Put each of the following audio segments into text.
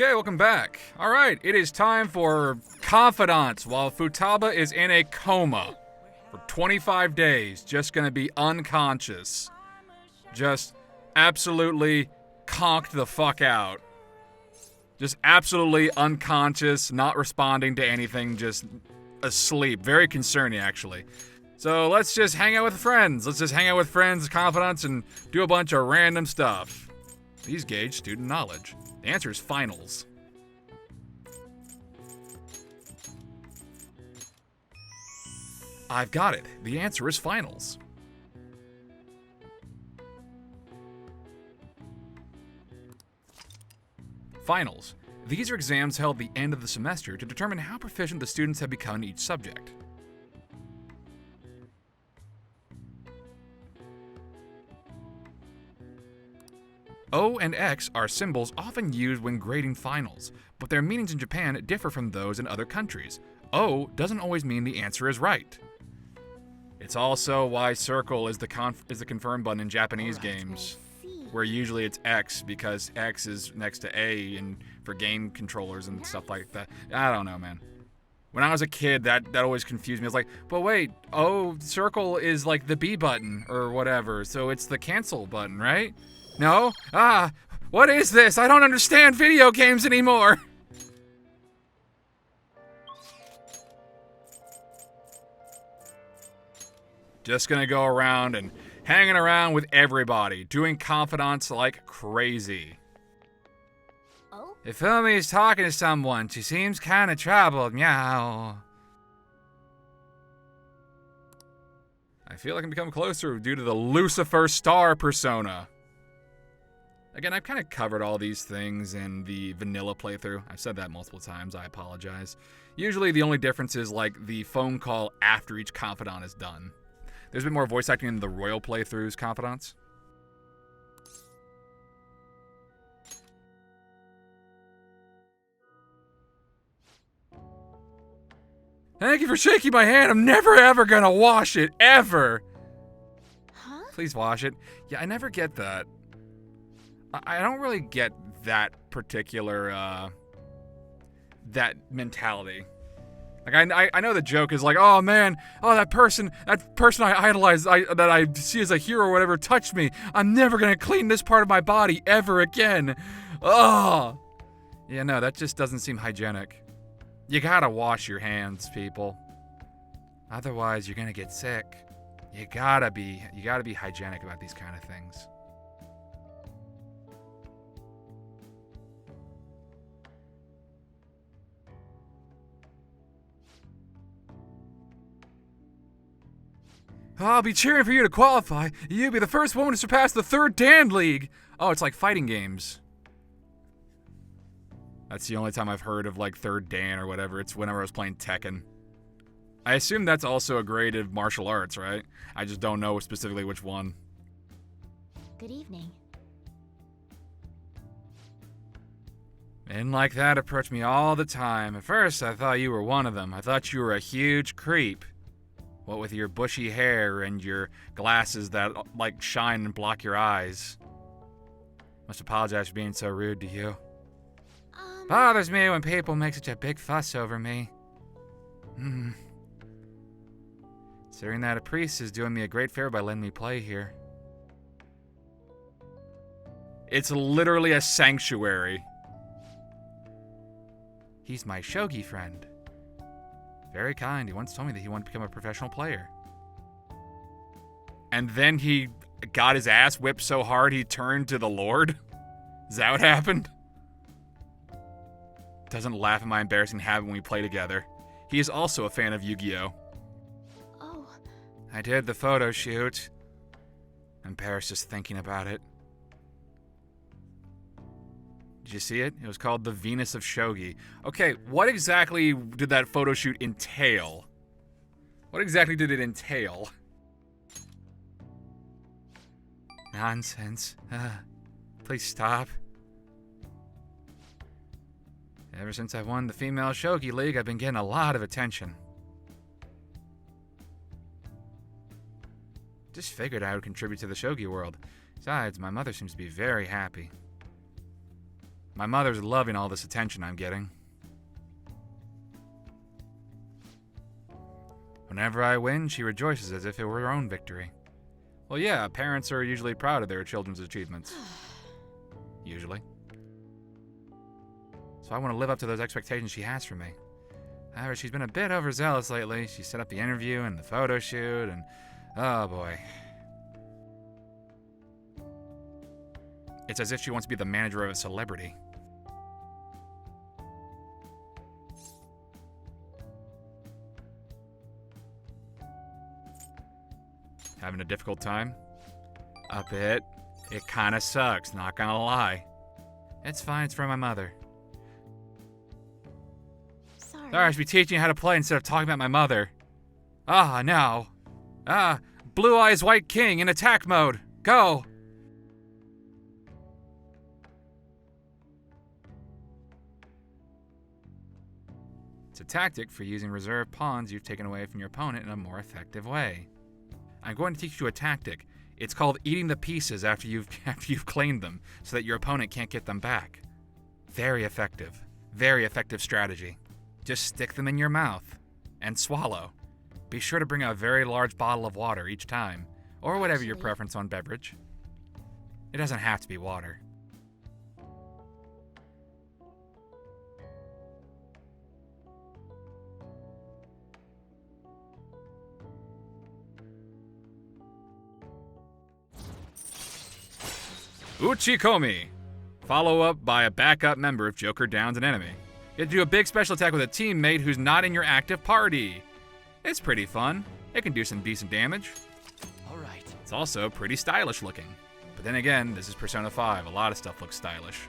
Okay, welcome back. All right, it is time for Confidants while Futaba is in a coma for 25 days, just gonna be unconscious. Just absolutely conked the fuck out. Just absolutely unconscious, not responding to anything, just asleep. Very concerning, actually. So let's just hang out with friends. Confidants, and do a bunch of random stuff. Please gauge student knowledge. The answer is finals. I've got it. The answer is finals. Finals. These are exams held at the end of the semester to determine how proficient the students have become in each subject. O and X are symbols often used when grading finals, but their meanings in Japan differ from those in other countries. O doesn't always mean the answer is right. It's also why circle is the confirm button in Japanese games, where usually it's X because X is next to A and for game controllers and stuff like that. I don't know, man. When I was a kid, that always confused me. I was like, but wait, O, circle is like the B button or whatever, so it's the cancel button, right? No? What is this? I don't understand video games anymore! Just gonna go around and hanging around with everybody, doing confidants like crazy. Oh? If Umi's talking to someone, she seems kinda troubled, meow. I feel like I'm becoming closer due to the Lucifer Star persona. Again, I've kind of covered all these things in the vanilla playthrough. I've said that multiple times, I apologize. Usually the only difference is like the phone call after each confidant is done. There's been more voice acting in the royal playthroughs confidants. Thank you for shaking my hand. I'm never ever gonna wash it, ever. Huh? Please wash it. Yeah, I never get that. I don't really get that particular, that mentality. Like, I know the joke is like, oh man, that person I idolize, that I see as a hero or whatever, touched me. I'm never gonna clean this part of my body ever again. Oh. Yeah, no, that just doesn't seem hygienic. You gotta wash your hands, people. Otherwise, you're gonna get sick. You gotta be hygienic about these kind of things. I'll be cheering for you to qualify. You'll be the first woman to surpass the 3rd Dan League. Oh, it's like fighting games. That's the only time I've heard of like 3rd Dan or whatever. It's whenever I was playing Tekken. I assume that's also a grade of martial arts, right? I just don't know specifically which one. Good evening. Men like that approach me all the time. At first, I thought you were one of them. I thought you were a huge creep. What with your bushy hair and your glasses that, like, shine and block your eyes. Must apologize for being so rude to you. Bothers me when people make such a big fuss over me. Considering that a priest is doing me a great favor by letting me play here. It's literally a sanctuary. He's my shogi friend. Very kind. He once told me that he wanted to become a professional player. And then he got his ass whipped so hard he turned to the Lord? Is that what happened? Doesn't laugh at my embarrassing habit when we play together. He is also a fan of Yu-Gi-Oh! Oh. I did the photo shoot. I'm embarrassed just thinking about it. Did you see it? It was called the Venus of Shogi. Okay, what exactly did that photo shoot entail? What exactly did it entail? Nonsense. Please stop. Ever since I won the Female Shogi League, I've been getting a lot of attention. Just figured I would contribute to the shogi world. Besides, my mother seems to be very happy. My mother's loving all this attention I'm getting. Whenever I win, she rejoices as if it were her own victory. Well, yeah, parents are usually proud of their children's achievements. Usually. So I want to live up to those expectations she has for me. However, she's been a bit overzealous lately. She set up the interview and the photo shoot, and oh boy. It's as if she wants to be the manager of a celebrity. Having a difficult time? A bit. It kinda sucks, not gonna lie. It's fine, it's from my mother. Sorry. Sorry, I should be teaching you how to play instead of talking about my mother. Ah, now. Blue Eyes White King in attack mode. Go! It's a tactic for using reserve pawns you've taken away from your opponent in a more effective way. I'm going to teach you a tactic. It's called eating the pieces after you've claimed them, so that your opponent can't get them back. Very effective. Very effective strategy. Just stick them in your mouth and swallow. Be sure to bring a very large bottle of water each time, or whatever your preference on beverage. It doesn't have to be water. Uchikomi. Follow up by a backup member if Joker downs an enemy. You have to do a big special attack with a teammate who's not in your active party. It's pretty fun. It can do some decent damage. Alright. It's also pretty stylish looking. But then again, this is Persona 5. A lot of stuff looks stylish.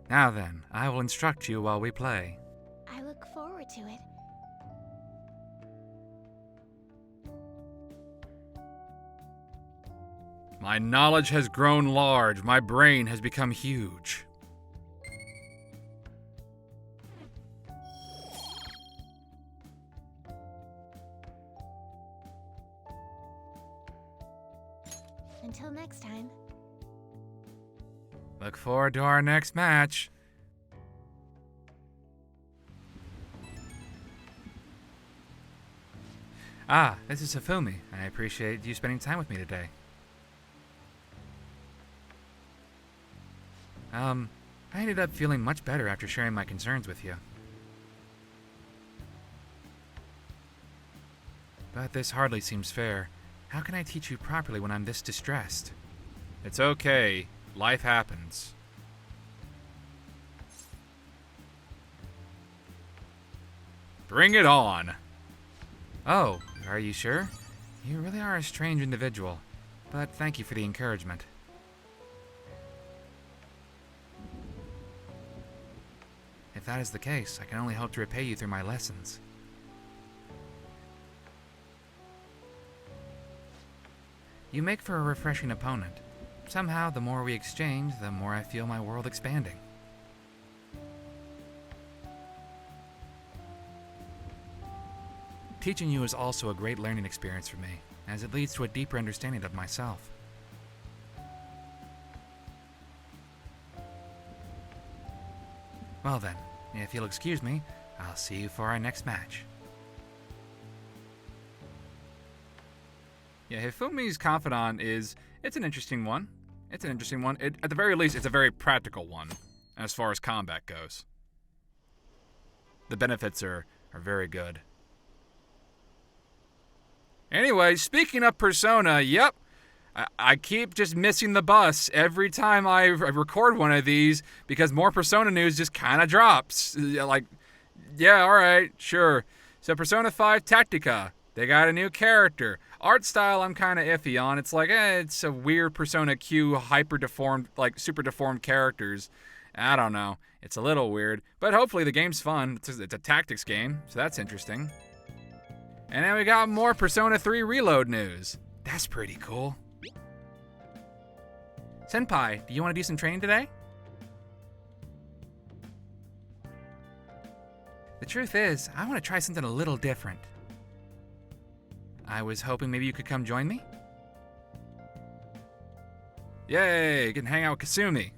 Now then, I will instruct you while we play. I look forward to it. My knowledge has grown large. My brain has become huge. Until next time. Look forward to our next match. This is Hifumi. I appreciate you spending time with me today. I ended up feeling much better after sharing my concerns with you. But this hardly seems fair. How can I teach you properly when I'm this distressed? It's okay. Life happens. Bring it on. Oh, are you sure? You really are a strange individual, but thank you for the encouragement. If that is the case, I can only hope to repay you through my lessons. You make for a refreshing opponent. Somehow, the more we exchange, the more I feel my world expanding. Teaching you is also a great learning experience for me, as it leads to a deeper understanding of myself. Well then, if you'll excuse me, I'll see you for our next match. Yeah, Hifumi's Confidant it's an interesting one. At the very least, it's a very practical one, as far as combat goes. The benefits are very good. Anyway, speaking of Persona, yep. I keep just missing the bus every time I record one of these because more Persona news just kind of drops. Like, yeah, alright, sure. So Persona 5 Tactica, they got a new character. Art style I'm kind of iffy on. It's like, it's a weird Persona Q hyper-deformed, like super deformed characters. I don't know. It's a little weird, but hopefully the game's fun. It's a tactics game, so that's interesting. And then we got more Persona 3 Reload news. That's pretty cool. Senpai, do you want to do some training today? The truth is, I want to try something a little different. I was hoping maybe you could come join me? Yay, you can hang out with Kasumi.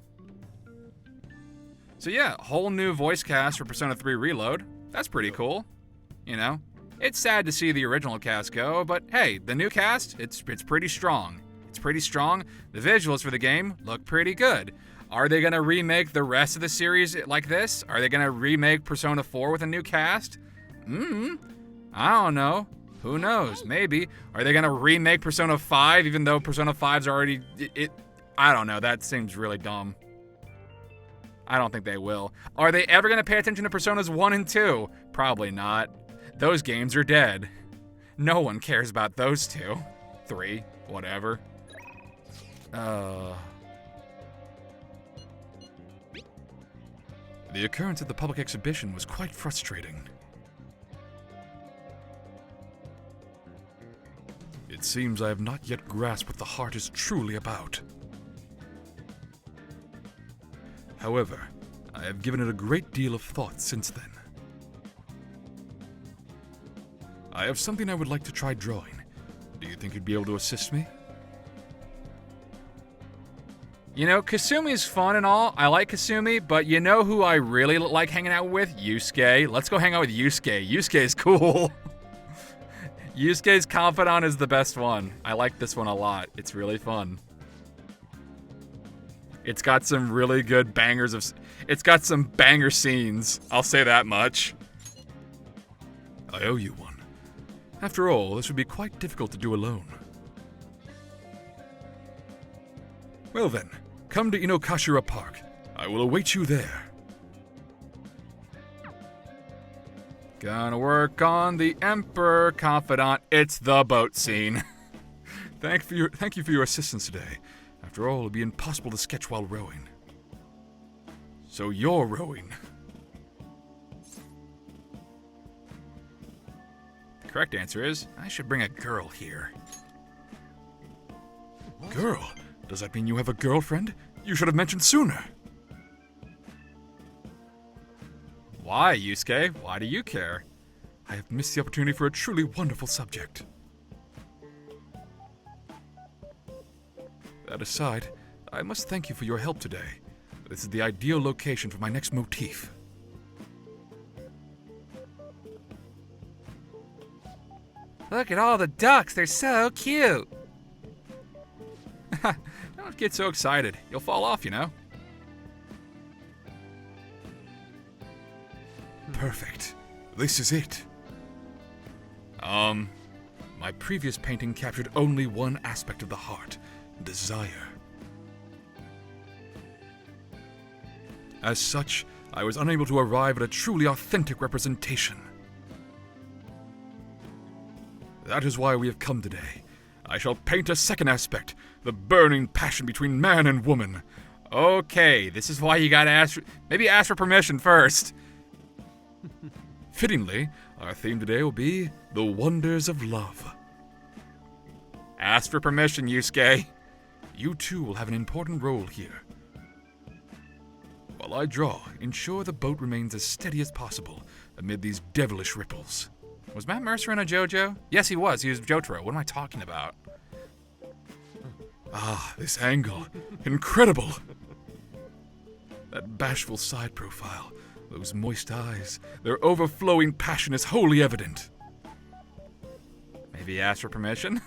So yeah, whole new voice cast for Persona 3 Reload. That's pretty cool. You know, it's sad to see the original cast go, but hey, the new cast, it's pretty strong. It's pretty strong. The visuals for the game look pretty good. Are they gonna remake the rest of the series like this? Are they gonna remake Persona 4 with a new cast? I don't know. Who knows? Maybe. Are they gonna remake Persona 5 even though Persona 5's already... I don't know. That seems really dumb. I don't think they will. Are they ever gonna pay attention to Personas 1 and 2? Probably not. Those games are dead. No one cares about those two. 3, whatever. The occurrence at the public exhibition was quite frustrating. It seems I have not yet grasped what the heart is truly about. However, I have given it a great deal of thought since then. I have something I would like to try drawing. Do you think you'd be able to assist me? You know, Kasumi's fun and all. I like Kasumi, but you know who I really like hanging out with? Yusuke. Let's go hang out with Yusuke. Yusuke's cool. Yusuke's confidant is the best one. I like this one a lot. It's really fun. It's got some really good bangers of... It's got some banger scenes. I'll say that much. I owe you one. After all, this would be quite difficult to do alone. Well then, come to Inokashira Park. I will await you there. Gonna work on the Emperor Confidant. It's the boat scene. Thank you for your assistance today. After all, it'll be impossible to sketch while rowing. So you're rowing. The correct answer is, I should bring a girl here. Girl? Does that mean you have a girlfriend? You should have mentioned sooner. Why, Yusuke? Why do you care? I have missed the opportunity for a truly wonderful subject. That aside, I must thank you for your help today. This is the ideal location for my next motif. Look at all the ducks, they're so cute! Don't get so excited. You'll fall off, you know. Perfect. This is it. My previous painting captured only one aspect of the heart, desire. As such, I was unable to arrive at a truly authentic representation. That is why we have come today. I shall paint a second aspect, the burning passion between man and woman. Okay, this is why you gotta maybe ask for permission first. Fittingly, our theme today will be the wonders of love. Ask for permission, Yusuke. You too will have an important role here. While I draw, ensure the boat remains as steady as possible amid these devilish ripples. Was Matt Mercer in a JoJo? Yes, he was. He was Jotaro. What am I talking about? Ah, this angle. Incredible! That bashful side profile, those moist eyes, their overflowing passion is wholly evident. Maybe ask for permission?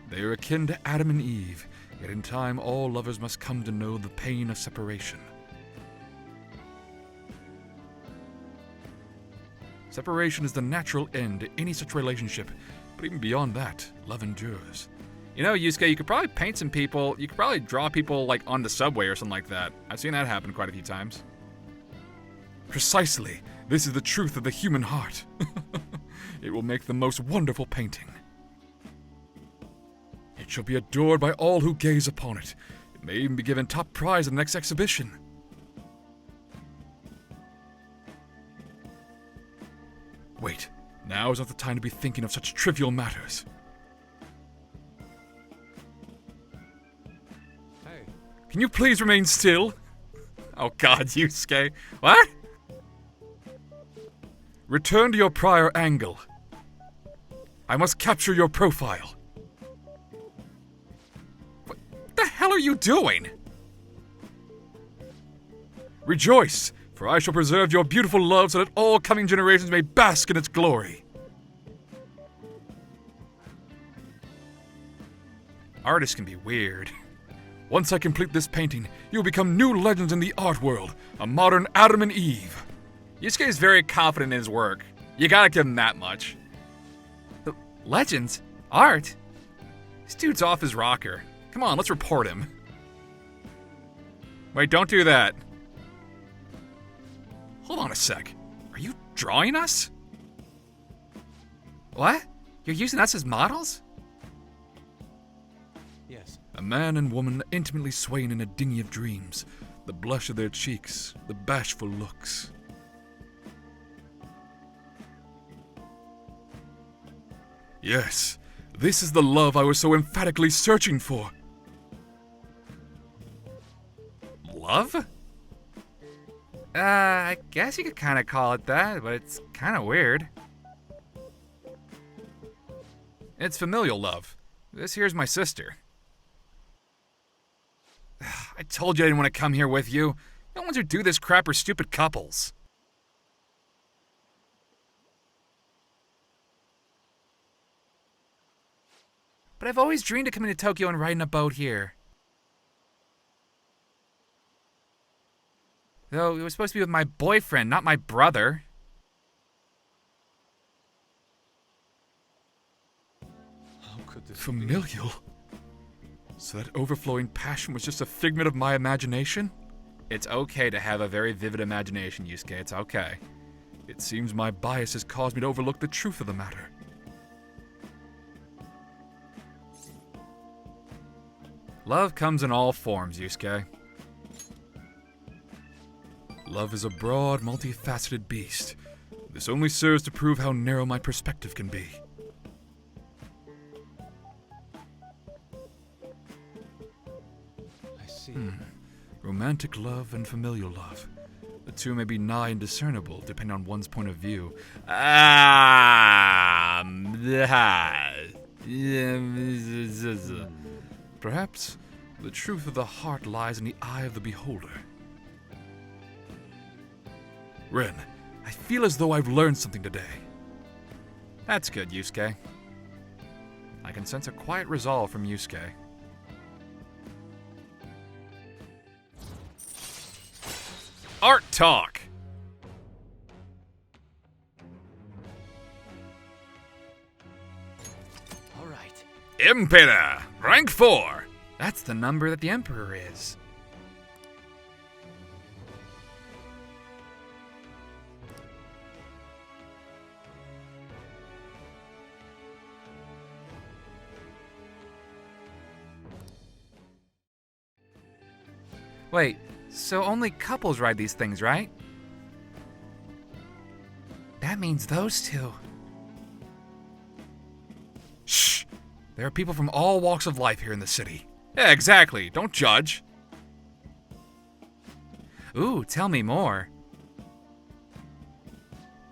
They are akin to Adam and Eve, yet in time all lovers must come to know the pain of separation. Separation is the natural end to any such relationship, but even beyond that, love endures. You know, Yusuke, you could probably paint some people, you could probably draw people, like, on the subway or something like that. I've seen that happen quite a few times. Precisely. This is the truth of the human heart. It will make the most wonderful painting. It shall be adored by all who gaze upon it. It may even be given top prize in the next exhibition. Wait, now is not the time to be thinking of such trivial matters. Hey. Can you please remain still? Oh god, Yusuke. What? Return to your prior angle. I must capture your profile. What the hell are you doing? Rejoice, for I shall preserve your beautiful love so that all coming generations may bask in its glory. Artists can be weird. Once I complete this painting, you will become new legends in the art world, a modern Adam and Eve. Yusuke is very confident in his work. You gotta give him that much. Legends? Art? This dude's off his rocker. Come on, let's report him. Wait, don't do that. Hold on a sec. Are you drawing us? What? You're using us as models? Yes. A man and woman intimately swaying in a dinghy of dreams, the blush of their cheeks, the bashful looks. Yes, this is the love I was so emphatically searching for. Love? I guess you could kind of call it that, but it's kind of weird. It's familial love. This here's my sister. I told you I didn't want to come here with you. No ones who do this crap are stupid couples. But I've always dreamed of coming to Tokyo and riding a boat here. Though it was supposed to be with my boyfriend, not my brother. How could this Familial? So that overflowing passion was just a figment of my imagination? It's okay to have a very vivid imagination, Yusuke. It's okay. It seems my bias has caused me to overlook the truth of the matter. Love comes in all forms, Yusuke. Love is a broad, multifaceted beast. This only serves to prove how narrow my perspective can be. I see. Romantic love and familial love. The two may be nigh indiscernible, depending on one's point of view. Perhaps the truth of the heart lies in the eye of the beholder. Ren, I feel as though I've learned something today. That's good, Yusuke. I can sense a quiet resolve from Yusuke. Art Talk! All right. Emperor, rank 4. That's the number that the Emperor is. Wait, so only couples ride these things, right? That means those two. Shh! There are people from all walks of life here in the city. Yeah, exactly. Don't judge. Ooh, tell me more.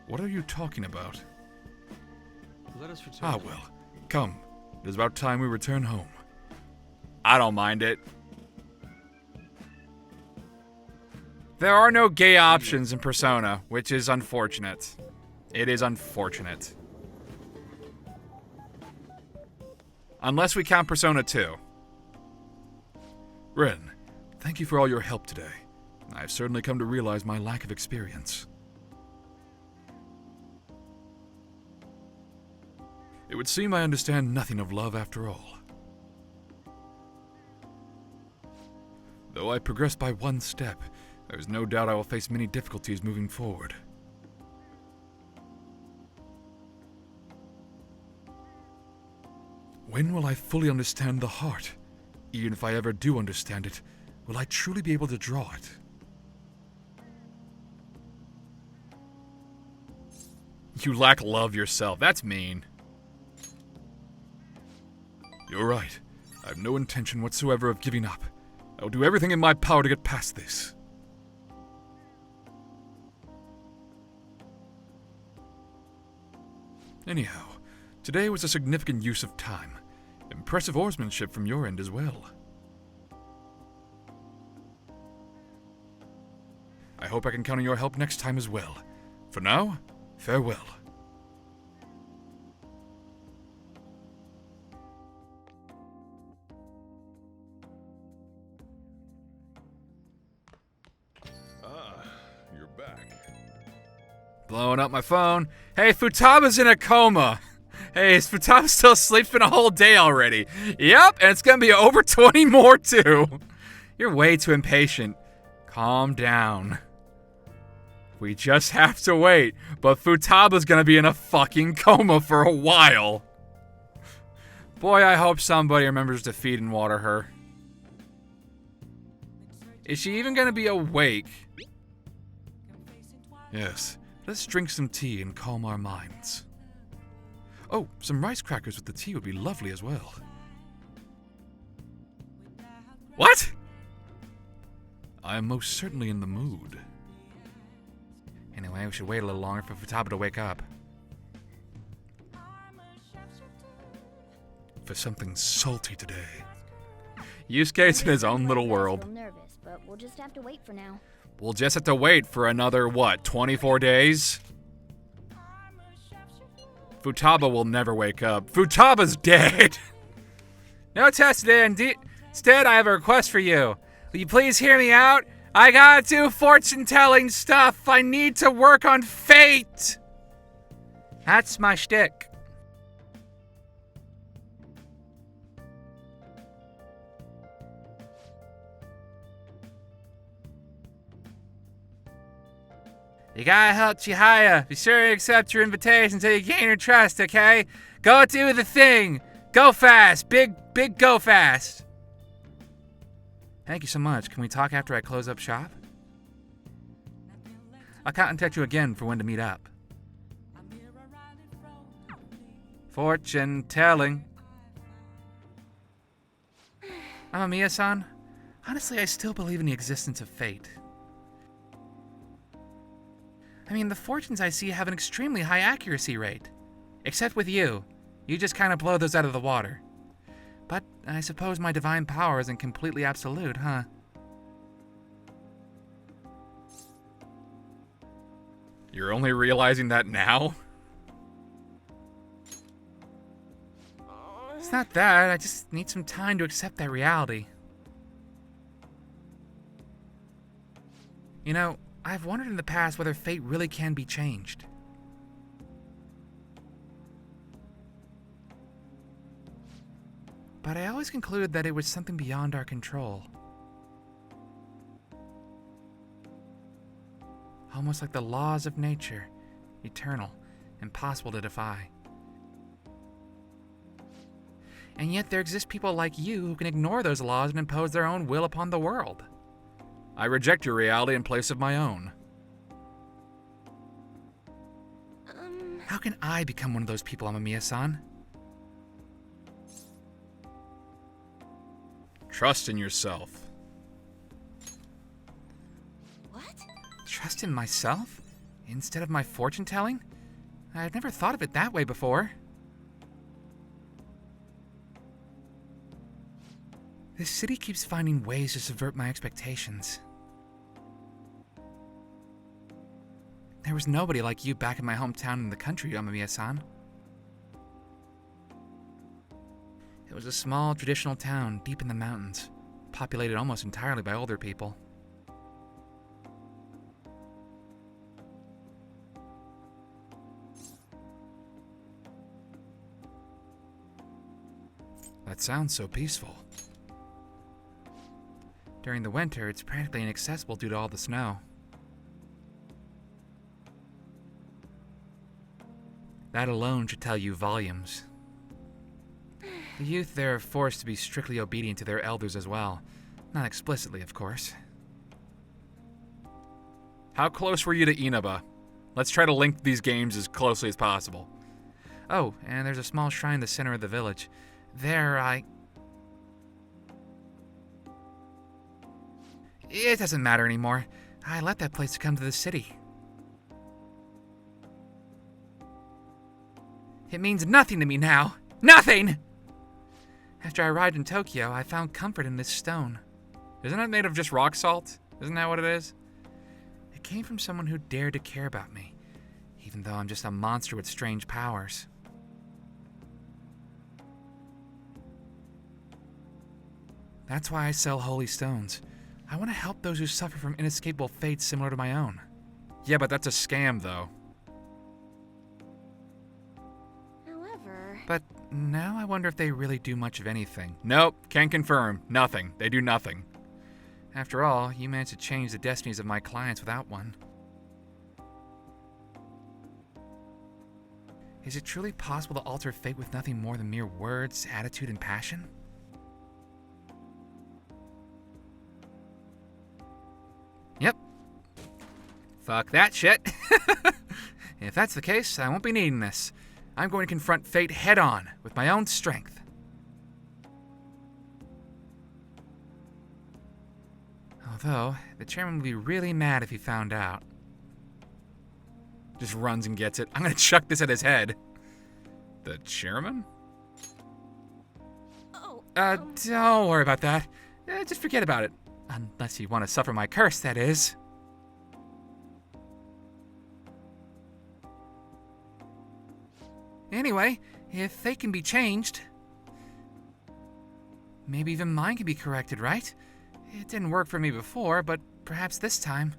What are you talking about? Let us return. Ah, well. Come. It is about time we return home. I don't mind it. There are no gay options in Persona, which is unfortunate. It is unfortunate. Unless we count Persona 2. Ren, thank you for all your help today. I've certainly come to realize my lack of experience. It would seem I understand nothing of love after all. Though I progress by one step, there's no doubt I will face many difficulties moving forward. When will I fully understand the heart? Even if I ever do understand it, will I truly be able to draw it? You lack love yourself. That's mean. You're right. I have no intention whatsoever of giving up. I will do everything in my power to get past this. Anyhow, today was a significant use of time. Impressive oarsmanship from your end as well. I hope I can count on your help next time as well. For now, farewell. You're back. Blowing up my phone. Hey, Futaba's in a coma. Hey, is Futaba still asleep? It's been a whole day already. Yep, and it's gonna be over 20 more too. You're way too impatient. Calm down. We just have to wait, but Futaba's gonna be in a fucking coma for a while. Boy, I hope somebody remembers to feed and water her. Is she even gonna be awake? Yes, let's drink some tea and calm our minds. Oh, some rice crackers with the tea would be lovely as well. What? I am most certainly in the mood. Anyway, we should wait a little longer for Futaba to wake up. For something salty today. Yusuke's in his own little world. Nervous, but we'll just have to wait for now. We'll just have to wait for another, 24 days? Futaba will never wake up. Futaba's dead! No test today. Instead, I have a request for you. Will you please hear me out? I gotta do fortune-telling stuff. I need to work on fate. That's my shtick. You gotta help Chihaya. Be sure to accept your invitation until you gain her trust, okay? Go do the thing. Go fast. Big go fast. Thank you so much. Can we talk after I close up shop? I'll contact you again for when to meet up. Fortune telling. Amamiya-san, honestly, I still believe in the existence of fate. I mean, the fortunes I see have an extremely high accuracy rate. Except with you. You just kind of blow those out of the water. But I suppose my divine power isn't completely absolute, huh? You're only realizing that now? It's not that, I just need some time to accept that reality. You know, I've wondered in the past whether fate really can be changed. But I always concluded that it was something beyond our control. Almost like the laws of nature, eternal, impossible to defy. And yet there exist people like you who can ignore those laws and impose their own will upon the world. I reject your reality in place of my own. How can I become one of those people, Amamiya-san? Trust in yourself. What? Trust in myself? Instead of my fortune telling? I've never thought of it that way before. This city keeps finding ways to subvert my expectations. There was nobody like you back in my hometown in the country, Amamiya-san. It was a small, traditional town deep in the mountains, populated almost entirely by older people. That sounds so peaceful. During the winter, it's practically inaccessible due to all the snow. That alone should tell you volumes. The youth there are forced to be strictly obedient to their elders as well. Not explicitly, of course. How close were you to Inaba? Let's try to link these games as closely as possible. Oh, and there's a small shrine in the center of the village. There, It doesn't matter anymore. I left that place to come to the city. It means nothing to me now. Nothing! After I arrived in Tokyo, I found comfort in this stone. Isn't it made of just rock salt? Isn't that what it is? It came from someone who dared to care about me, even though I'm just a monster with strange powers. That's why I sell holy stones. I want to help those who suffer from inescapable fates similar to my own. Yeah, but that's a scam, though. However... But now I wonder if they really do much of anything. Nope, can't confirm. Nothing. They do nothing. After all, you managed to change the destinies of my clients without one. Is it truly possible to alter fate with nothing more than mere words, attitude, and passion? Yep. Fuck that shit. If that's the case, I won't be needing this. I'm going to confront fate head-on with my own strength. Although, the chairman would be really mad if he found out. Just runs and gets it. I'm gonna chuck this at his head. The chairman? Oh, Don't worry about that. Just forget about it. Unless you want to suffer my curse, that is. Anyway, if fate can be changed, maybe even mine can be corrected, right? It didn't work for me before, but perhaps this time.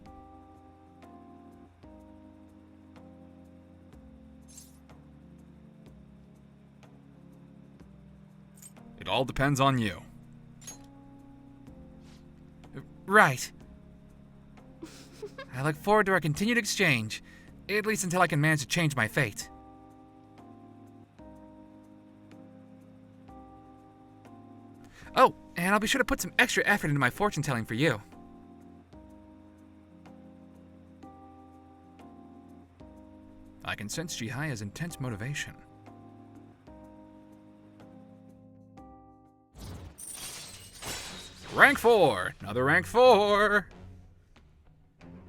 It all depends on you. Right. I look forward to our continued exchange, at least until I can manage to change my fate. Oh, and I'll be sure to put some extra effort into my fortune telling for you. I can sense Jihaya's intense motivation. Rank 4! Another rank 4!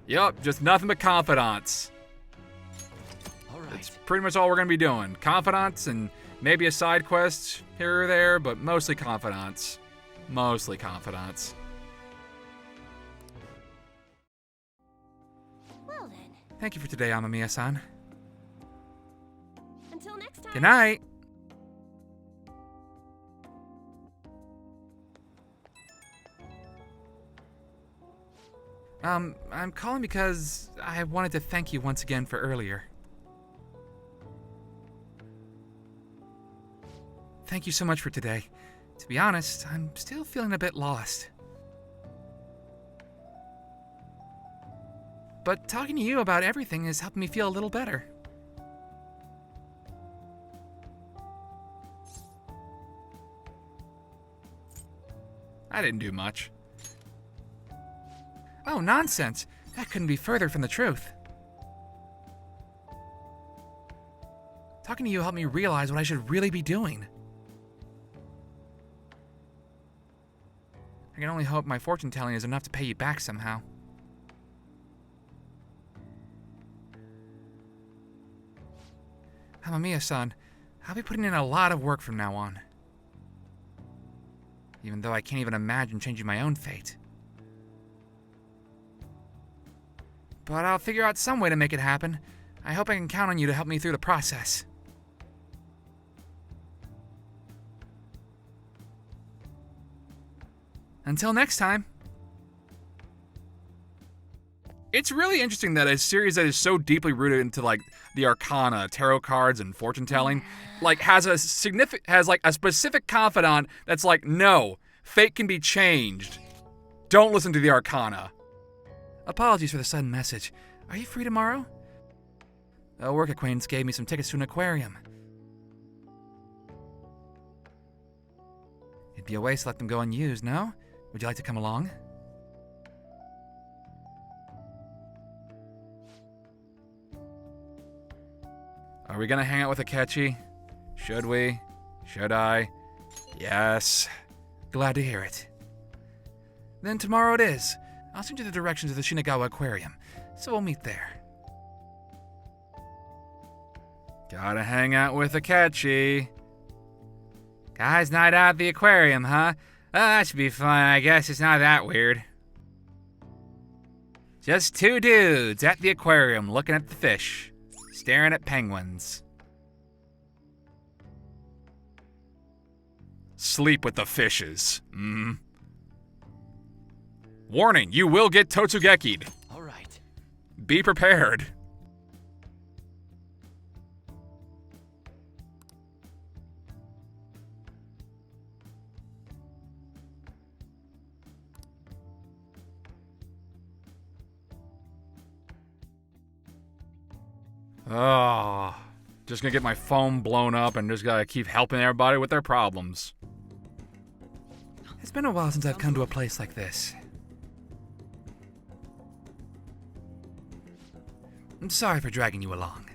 Yup, just nothing but confidants. That's pretty much all we're gonna be doing. Confidants and maybe a side quest here or there, but mostly confidants. Mostly confidants. well then. Thank you for today, Amamiya-san. Until next time. Good night! I'm calling because I wanted to thank you once again for earlier. Thank you so much for today. To be honest, I'm still feeling a bit lost. But talking to you about everything is helping me feel a little better. I didn't do much. Oh, nonsense! That couldn't be further from the truth. Talking to you helped me realize what I should really be doing. I can only hope my fortune telling is enough to pay you back somehow. Amamiya-san, I'll be putting in a lot of work from now on. Even though I can't even imagine changing my own fate. But I'll figure out some way to make it happen. I hope I can count on you to help me through the process. Until next time. It's really interesting that a series that is so deeply rooted into like the arcana, tarot cards, and fortune telling, like has a specific confidant that's like, no, fate can be changed. Don't listen to the arcana. Apologies for the sudden message. Are you free tomorrow? A work acquaintance gave me some tickets to an aquarium. It'd be a waste to let them go unused, no? Would you like to come along? Are we gonna hang out with Akechi? Should we? Should I? Yes. Glad to hear it. Then tomorrow it is. I'll send you the directions of the Shinagawa Aquarium, so we'll meet there. Gotta hang out with a catchy. Guys' night out at the aquarium, huh? Oh, that should be fun. I guess it's not that weird. Just two dudes at the aquarium looking at the fish, staring at penguins. Sleep with the fishes. Warning, you will get Totsugeki'd. All right. Be prepared. Oh, just gonna get my phone blown up and just gotta keep helping everybody with their problems. It's been a while since I've come to a place like this. I'm sorry for dragging you along.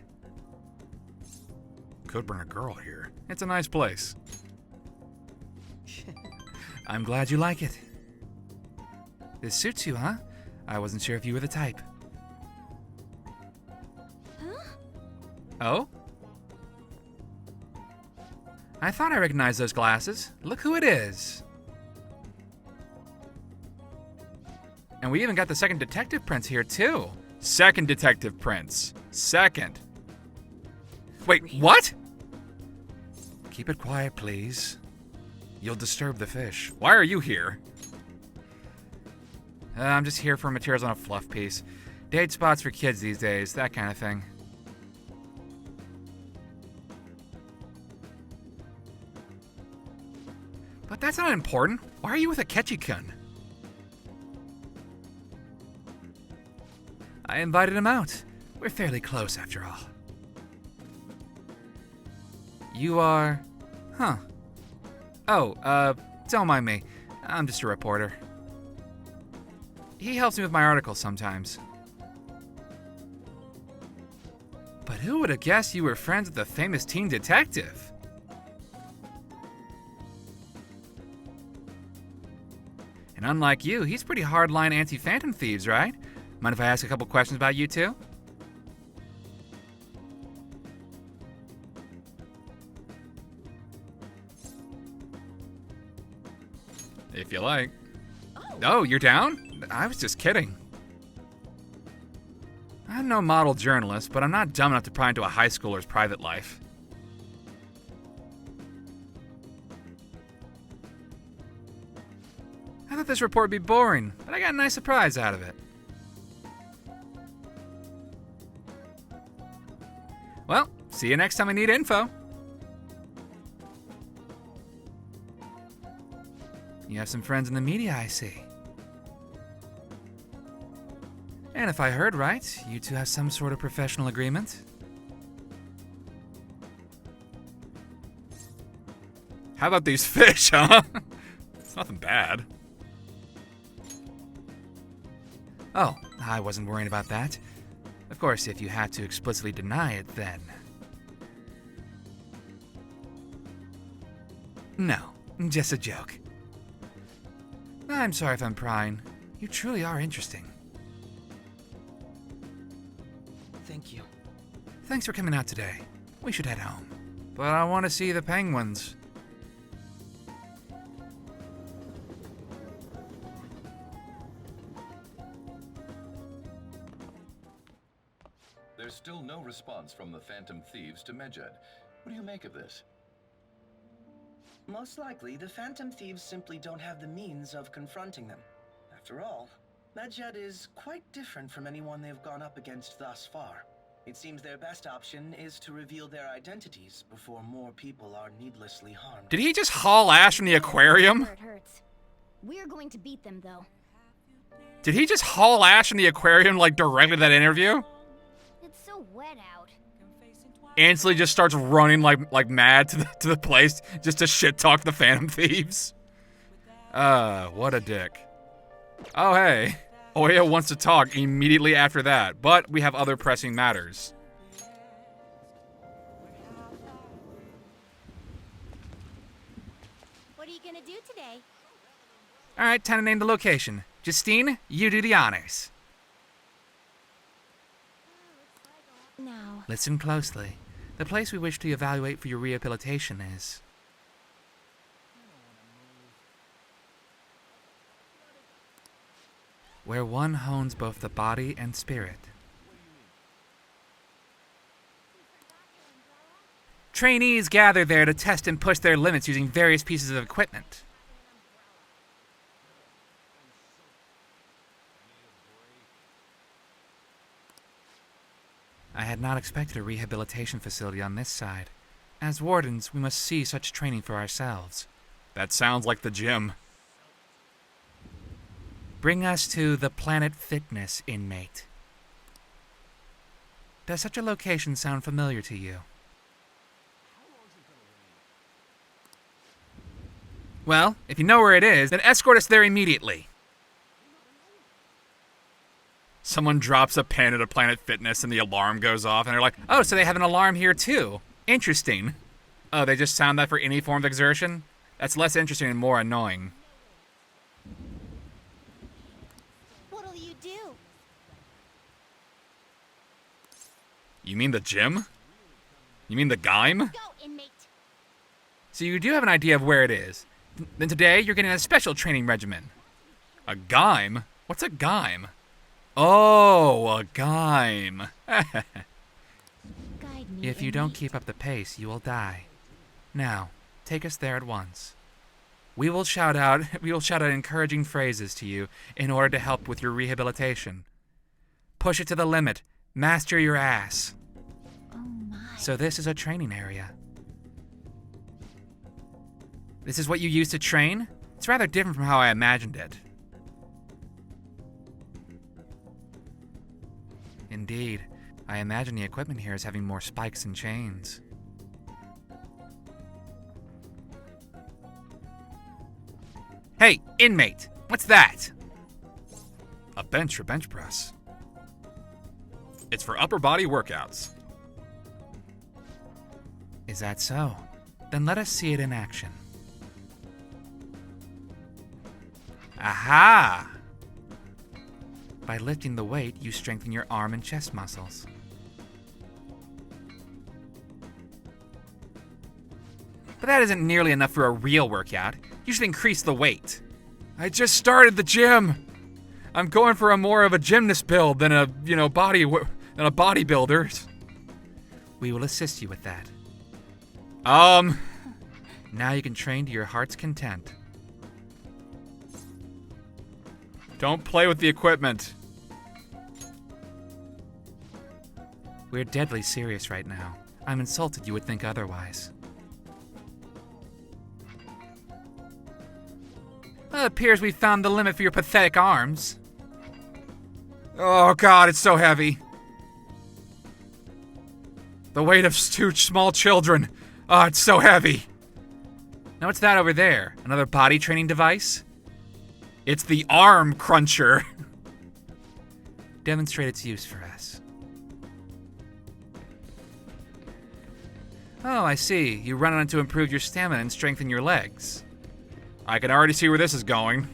Could bring a girl here. It's a nice place. I'm glad you like it. This suits you, huh? I wasn't sure if you were the type. Oh? I thought I recognized those glasses. Look who it is. And we even got the second detective prince here, too. Second detective prince. Second. Wait, what? Keep it quiet, please. You'll disturb the fish. Why are you here? I'm just here for materials on a fluff piece. Date spots for kids these days, that kind of thing. But that's not important. Why are you with a Ketchi-kun? I invited him out. We're fairly close after all. You are... Huh. Oh, don't mind me. I'm just a reporter. He helps me with my articles sometimes. But who would have guessed you were friends with the famous teen detective? And unlike you, he's pretty hardline anti-Phantom Thieves, right? Mind if I ask a couple questions about you two? If you like. Oh, you're down? I was just kidding. I'm no model journalist, but I'm not dumb enough to pry into a high schooler's private life. I thought this report would be boring, but I got a nice surprise out of it. Well, see you next time I need info. You have some friends in the media, I see. And if I heard right, you two have some sort of professional agreement? How about these fish, huh? It's nothing bad. Oh, I wasn't worrying about that. Of course, if you had to explicitly deny it, then... No, just a joke. I'm sorry if I'm prying. You truly are interesting. Thank you. Thanks for coming out today. We should head home. But I want to see the penguins. There's still no response from the Phantom Thieves to Medjed. What do you make of this? Most likely, the Phantom Thieves simply don't have the means of confronting them. After all, Medjed is quite different from anyone they've gone up against thus far. It seems their best option is to reveal their identities before more people are needlessly harmed. Did he just haul ass from the aquarium? It hurts. We're going to beat them, though. Did he just haul ass from the aquarium like directly to that interview? It's so wet out. Instantly just starts running like mad to the place just to shit talk the Phantom Thieves. What a dick. Oh hey, Oya wants to talk immediately after that, but we have other pressing matters. What are you gonna do today? All right, time to name the location. Justine, you do the honors. Now, Listen closely. The place we wish to evaluate for your rehabilitation is... where one hones both the body and spirit. Trainees gather there to test and push their limits using various pieces of equipment. I had not expected a rehabilitation facility on this side. As wardens, we must see such training for ourselves. That sounds like the gym. Bring us to the Planet Fitness, inmate. Does such a location sound familiar to you? Well, if you know where it is, then escort us there immediately. Someone drops a pin at a Planet Fitness and the alarm goes off and they're like, Oh, so they have an alarm here too. Interesting. Oh, they just sound that for any form of exertion? That's less interesting and more annoying. What'll you do? you mean the gym? You mean the Gime? Go, inmate. So you do have an idea of where it is. Then today, you're getting a special training regimen. A Gime? What's a Gime? Oh, a Gime. Guide me, If you don't inmate. keep up the pace, you will die. Now, take us there at once. We will shout out encouraging phrases to you in order to help with your rehabilitation. Push it to the limit. Master your ass. Oh my. So this is a training area. This is what you use to train? It's rather different from how I imagined it. Indeed, I imagine the equipment here is having more spikes and chains. Hey, inmate! What's that? A bench or bench press. It's for upper body workouts. Is that so? Then let us see it in action. Aha! By lifting the weight, you strengthen your arm and chest muscles. But that isn't nearly enough for a real workout. You should increase the weight. I just started the gym. I'm going for more of a gymnast build than a bodybuilder. We will assist you with that. Um, Now you can train to your heart's content. don't play with the equipment. We're deadly serious right now. I'm insulted you would think otherwise. Well, it appears we've found the limit for your pathetic arms. Oh God, it's so heavy. The weight of two small children. Oh, it's so heavy. Now what's that over there? Another body training device? It's the arm cruncher. Demonstrate its use for us. Oh, I see. You run on it to improve your stamina and strengthen your legs. I can already see where this is going.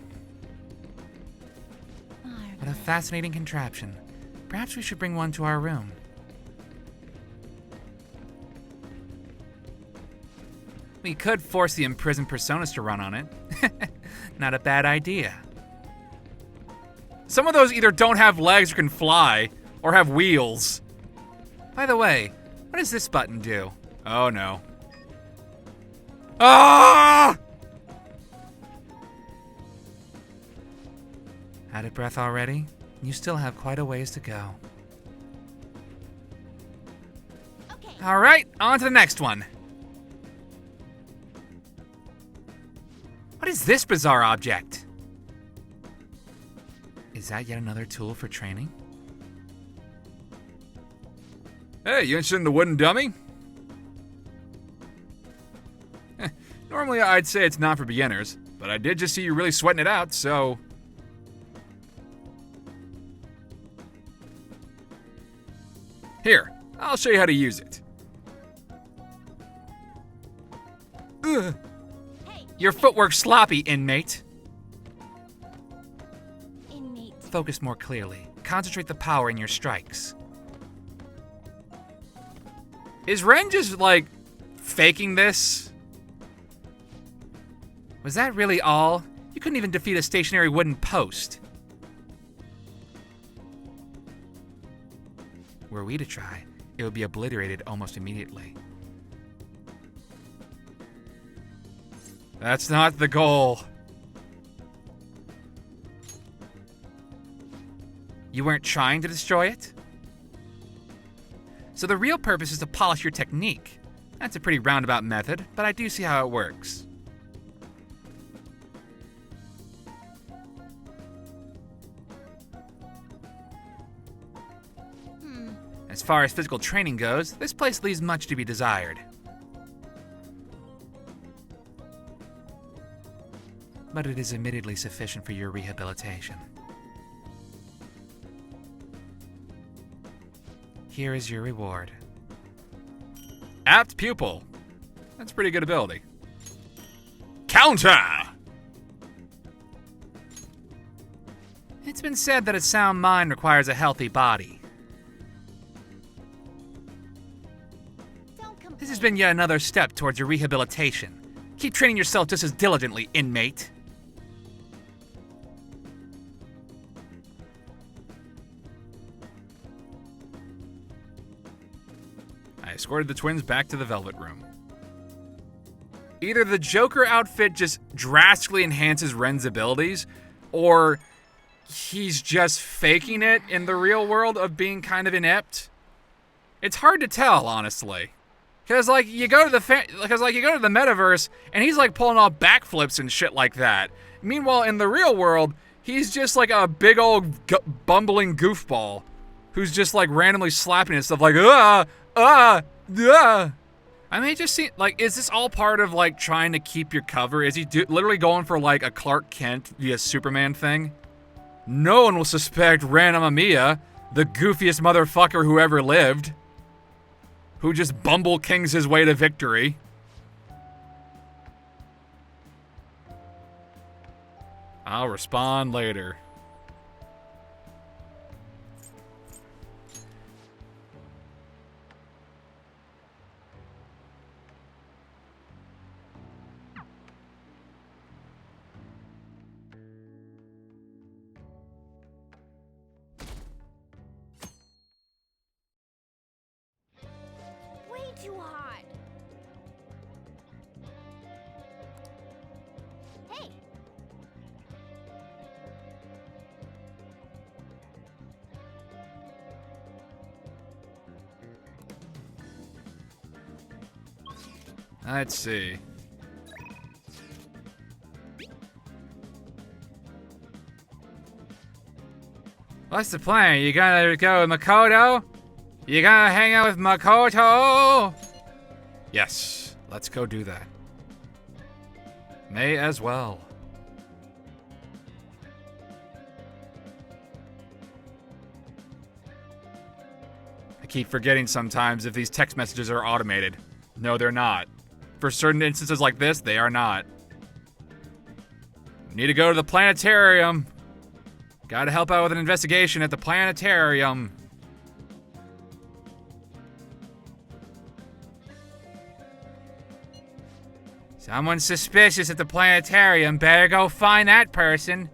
What a fascinating contraption. Perhaps we should bring one to our room. We could force the imprisoned personas to run on it. Not a bad idea. Some of those either don't have legs or can fly, or have wheels. By the way, what does this button do? Oh no. Ah! Out of breath already? You still have quite a ways to go. Okay. All right, on to the next one. What is this bizarre object? Is that yet another tool for training? Hey, you interested in the wooden dummy? Normally I'd say it's not for beginners, but I did just see you really sweating it out, so... Here, I'll show you how to use it. Ugh. Hey, Your footwork's sloppy, inmate. Inmate. Focus more clearly. Concentrate the power in your strikes. Is Ren just, like, faking this? Was that really all? You couldn't even defeat a stationary wooden post. Were we to try, it would be obliterated almost immediately. That's not the goal. You weren't trying to destroy it? So the real purpose is to polish your technique. That's a pretty roundabout method, but I do see how it works. As far as physical training goes, this place leaves much to be desired. But it is admittedly sufficient for your rehabilitation. Here is your reward. Apt pupil. That's a pretty good ability. Counter! It's been said that a sound mind requires a healthy body. Don't complain. This has been yet another step towards your rehabilitation. Keep training yourself just as diligently, inmate. I escorted the twins back to the Velvet Room. Either the Joker outfit just drastically enhances Ren's abilities, or he's just faking it in the real world of being kind of inept. It's hard to tell, honestly. Cause you go to the metaverse and he's like pulling off backflips and shit like that. Meanwhile, in the real world, he's just like a big old bumbling goofball who's just like randomly slapping and stuff like I mean, it just seems like, is this all part of like trying to keep your cover? Is he literally going for like a Clark Kent via Superman thing? No one will suspect Ren Amamiya, the goofiest motherfucker who ever lived, who just bumble kings his way to victory. I'll respond later. Way too hot. Hey. Let's see. What's the plan? You gonna go with Makoto? You gonna hang out with Makoto? Yes, let's go do that. May as well. I keep forgetting sometimes if these text messages are automated. No, they're not. For certain instances like this, they are not. Need to go to the planetarium. Gotta help out with an investigation at the planetarium. Someone suspicious at the planetarium. Better go find that person.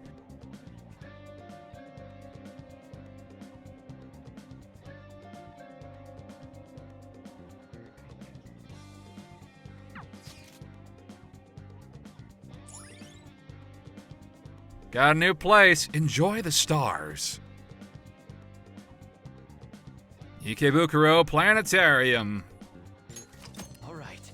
Got a new place. Enjoy the stars. Ikebukuro Planetarium. All right.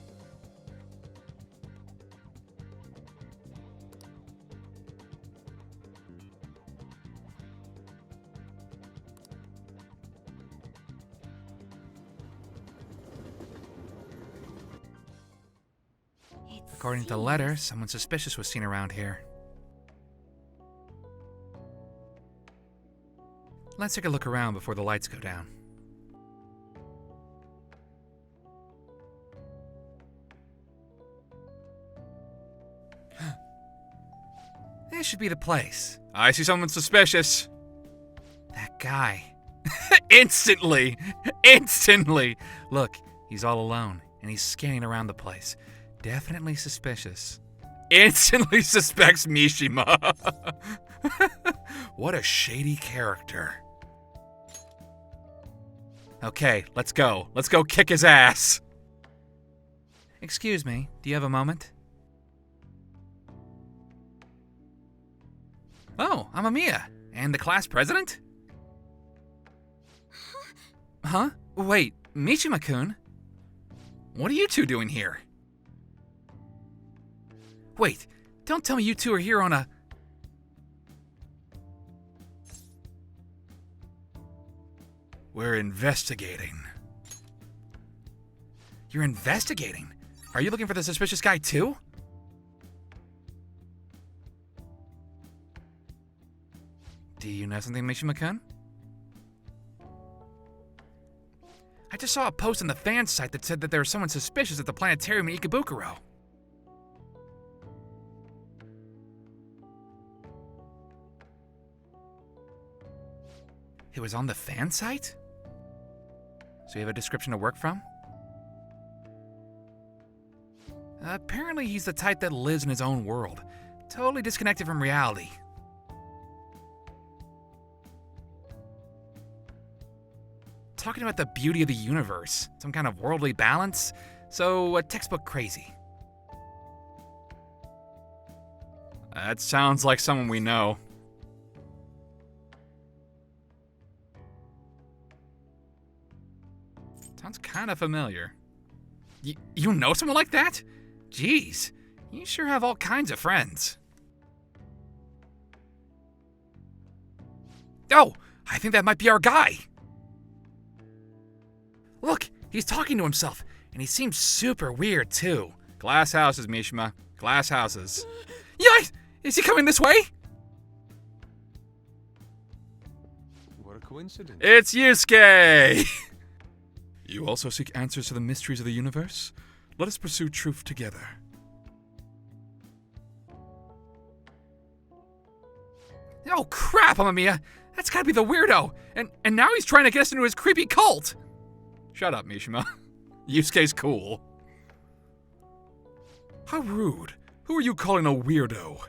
According to the letter, someone suspicious was seen around here. Let's take a look around before the lights go down. This should be the place. I see someone suspicious. That guy. Instantly. Instantly. Look, He's all alone, and he's scanning around the place. Definitely suspicious. Instantly suspects Mishima. What a shady character. Okay, let's go. Let's go kick his ass. Excuse me, do you have a moment? Oh, I'm Amiya, and the class president? Huh? Wait, Mishima-kun? What are you two doing here? Wait, don't tell me you two are here on a... We're investigating. You're investigating? Are you looking for the suspicious guy too? Do you know something, Mishima-kun? I just saw a post on the fan site that said that there was someone suspicious at the planetarium in Ikebukuro. It was on the fan site? So you have a description to work from? Apparently he's the type that lives in his own world, totally disconnected from reality. Talking about the beauty of the universe, some kind of worldly balance, so a textbook crazy. That sounds like someone we know. Sounds kind of familiar. You know someone like that? Jeez, you sure have all kinds of friends. Oh, I think that might be our guy. Look, he's talking to himself, and he seems super weird too. Glass houses, Mishima. Glass houses. Yikes! Is he coming this way? What a coincidence. It's Yusuke! You also seek answers to the mysteries of the universe? Let us pursue truth together. Oh crap, Amamiya! That's gotta be the weirdo! And now he's trying to get us into his creepy cult! Shut up, Mishima. Yusuke's cool. How rude. Who are you calling a weirdo?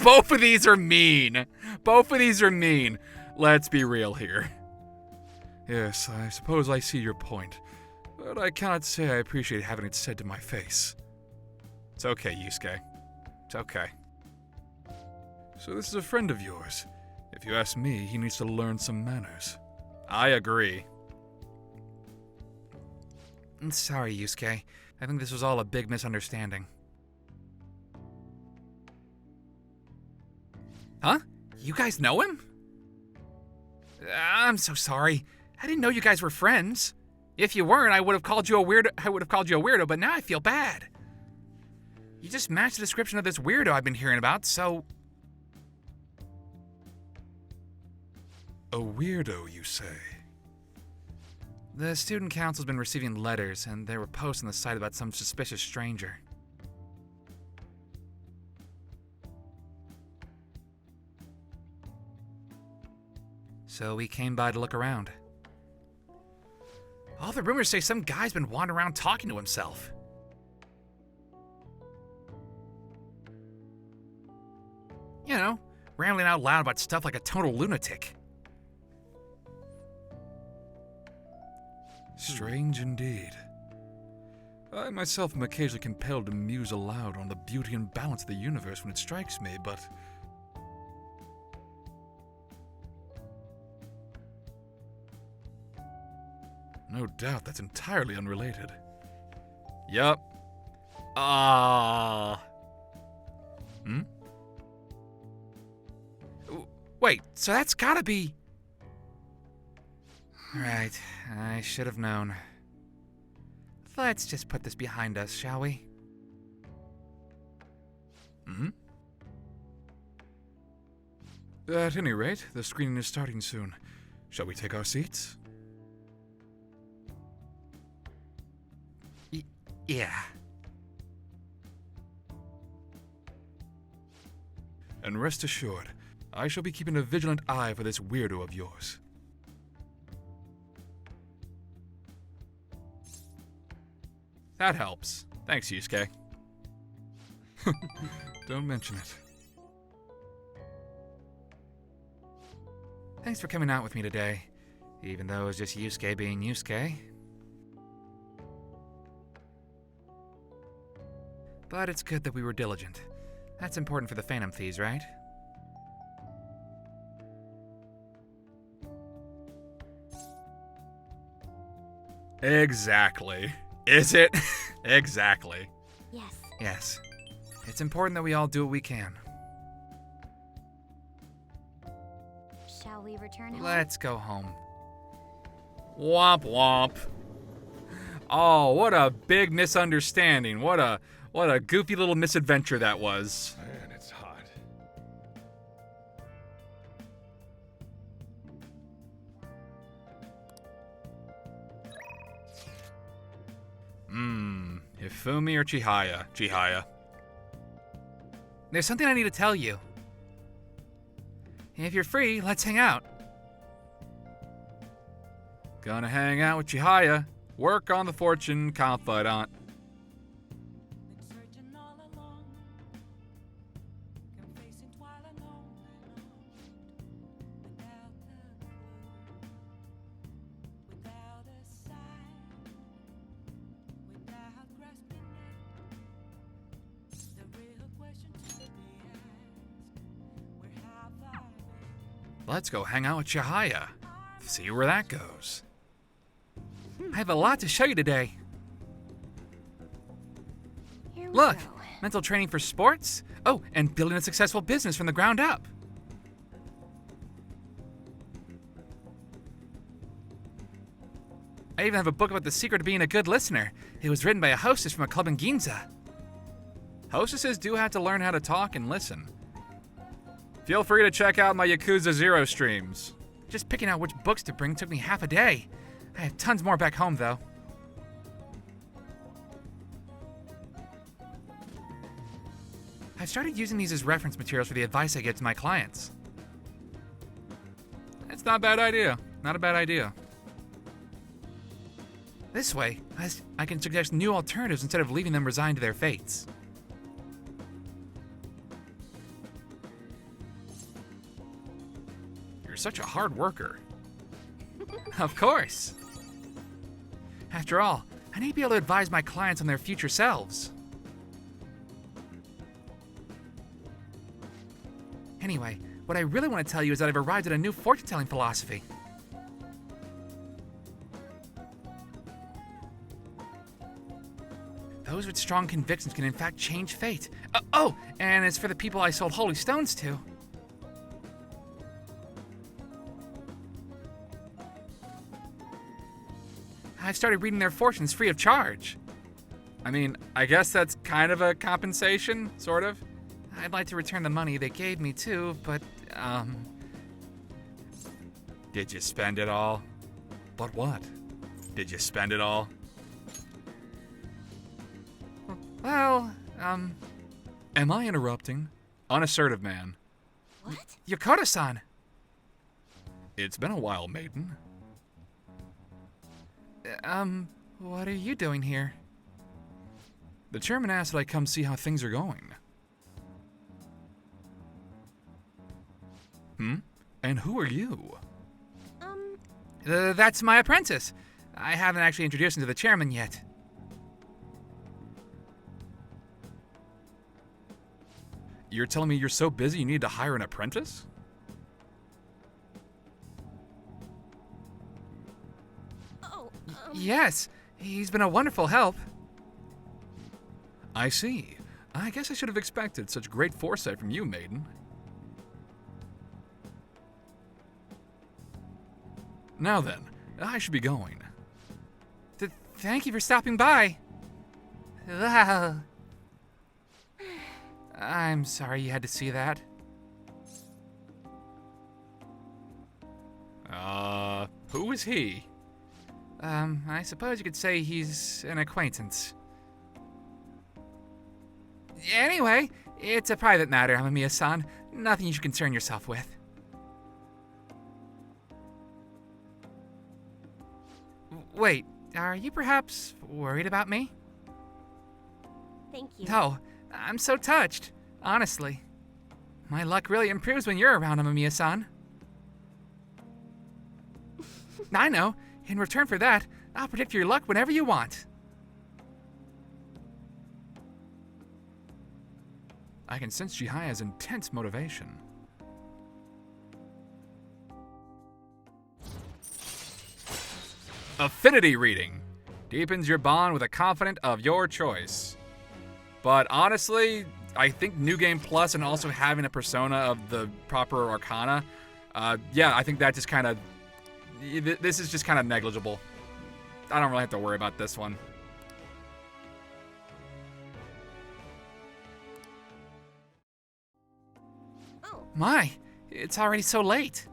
Both of these are mean. Both of these are mean. Let's be real here. Yes, I suppose I see your point, but I cannot say I appreciate having it said to my face. It's okay, Yusuke. It's okay. So this is a friend of yours. If you ask me, he needs to learn some manners. I agree. I'm sorry, Yusuke. I think this was all a big misunderstanding. Huh? You guys know him? I'm so sorry. I didn't know you guys were friends. If you weren't, I would have called you a weirdo, but now I feel bad. You just matched the description of this weirdo I've been hearing about, so... A weirdo, you say? The student council's been receiving letters, and there were posts on the site about some suspicious stranger. So we came by to look around. All the rumors say some guy's been wandering around talking to himself. You know, rambling out loud about stuff like a total lunatic. Strange indeed. I myself am occasionally compelled to muse aloud on the beauty and balance of the universe when it strikes me, but... No doubt that's entirely unrelated. Yup. Hmm? Wait, so that's gotta be... Right, I should have known. Let's just put this behind us, shall we? Hmm? At any rate, the screening is starting soon. Shall we take our seats? Yeah. And rest assured, I shall be keeping a vigilant eye for this weirdo of yours. That helps. Thanks, Yusuke. Don't mention it. Thanks for coming out with me today, even though it was just Yusuke being Yusuke. But it's good that we were diligent. That's important for the Phantom Thieves, right? Exactly. Is it? Exactly. Yes. Yes. It's important that we all do what we can. Shall we return home? Let's go home. Womp womp. Oh, what a big misunderstanding. What a goofy little misadventure that was. Man, it's hot. Hifumi or Chihaya? Chihaya. There's something I need to tell you. If you're free, let's hang out. Gonna hang out with Chihaya. Work on the fortune confidant. Let's go hang out with Chihaya. See where that goes. I have a lot to show you today. Here we Look, go. mental training for sports. Oh, and building a successful business from the ground up. I even have a book about the secret of being a good listener. It was written by a hostess from a club in Ginza. Hostesses do have to learn how to talk and listen. Feel free to check out my Yakuza 0 streams. Just picking out which books to bring took me half a day. I have tons more back home, though. I've started using these as reference materials for the advice I give to my clients. It's not a bad idea. Not a bad idea. This way, I can suggest new alternatives instead of leaving them resigned to their fates. You're such a hard worker. Of course. After all, I need to be able to advise my clients on their future selves. Anyway, what I really want to tell you is that I've arrived at a new fortune-telling philosophy. Those with strong convictions can in fact change fate. Oh, and it's for the people I sold holy stones to. I've started reading their fortunes free of charge. I mean, I guess that's kind of a compensation, sort of. I'd like to return the money they gave me too, but, Did you spend it all? But what? Did you spend it all? Well, Am I interrupting? Unassertive man. What? Yokota-san! It's been a while, maiden. What are you doing here? The chairman asked that I come see how things are going. And who are you? That's my apprentice. I haven't actually introduced him to the chairman yet. You're telling me you're so busy you need to hire an apprentice? Oh, Yes, he's been a wonderful help. I see. I guess I should have expected such great foresight from you, maiden. Now then, I should be going. Thank you for stopping by. I'm sorry you had to see that. Who is he? I suppose you could say he's an acquaintance. Anyway, it's a private matter, Amamiya-san. Nothing you should concern yourself with. Wait, are you perhaps worried about me? Thank you. No, I'm so touched. Honestly. My luck really improves when you're around, Amamiya-san. I know. In return for that, I'll predict your luck whenever you want. I can sense Chihiya's intense motivation. Affinity reading. Deepens your bond with a confidant of your choice. But honestly, I think New Game Plus and also having a persona of the proper arcana, yeah, I think that just kind of... This is just kind of negligible. I don't really have to worry about this one. Oh, My, it's already so late.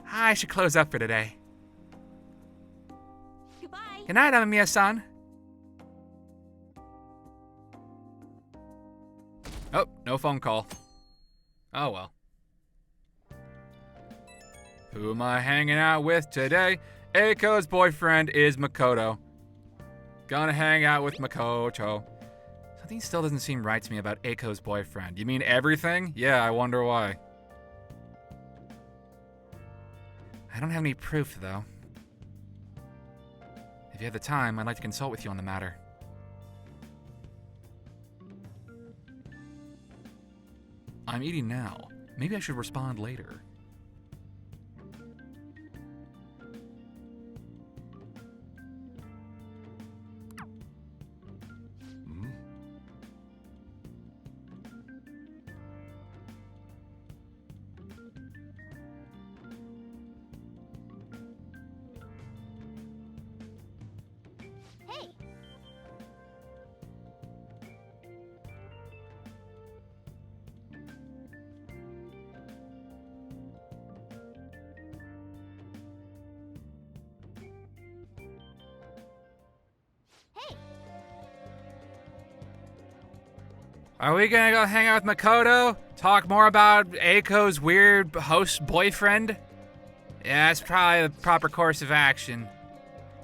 I should close up for today. goodbye. Good night, Amamiya-san. Oh, no phone call. Oh well. Who am I hanging out with today? Eiko's boyfriend is Makoto. Gonna hang out with Makoto. Something still doesn't seem right to me about Eiko's boyfriend. You mean everything? Yeah, I wonder why. I don't have any proof, though. If you have the time, I'd like to consult with you on the matter. I'm eating now. Maybe I should respond later. Hmm? Hey, hey. Are we gonna go hang out with Makoto? Talk more about Eiko's weird host boyfriend? Yeah, that's probably the proper course of action.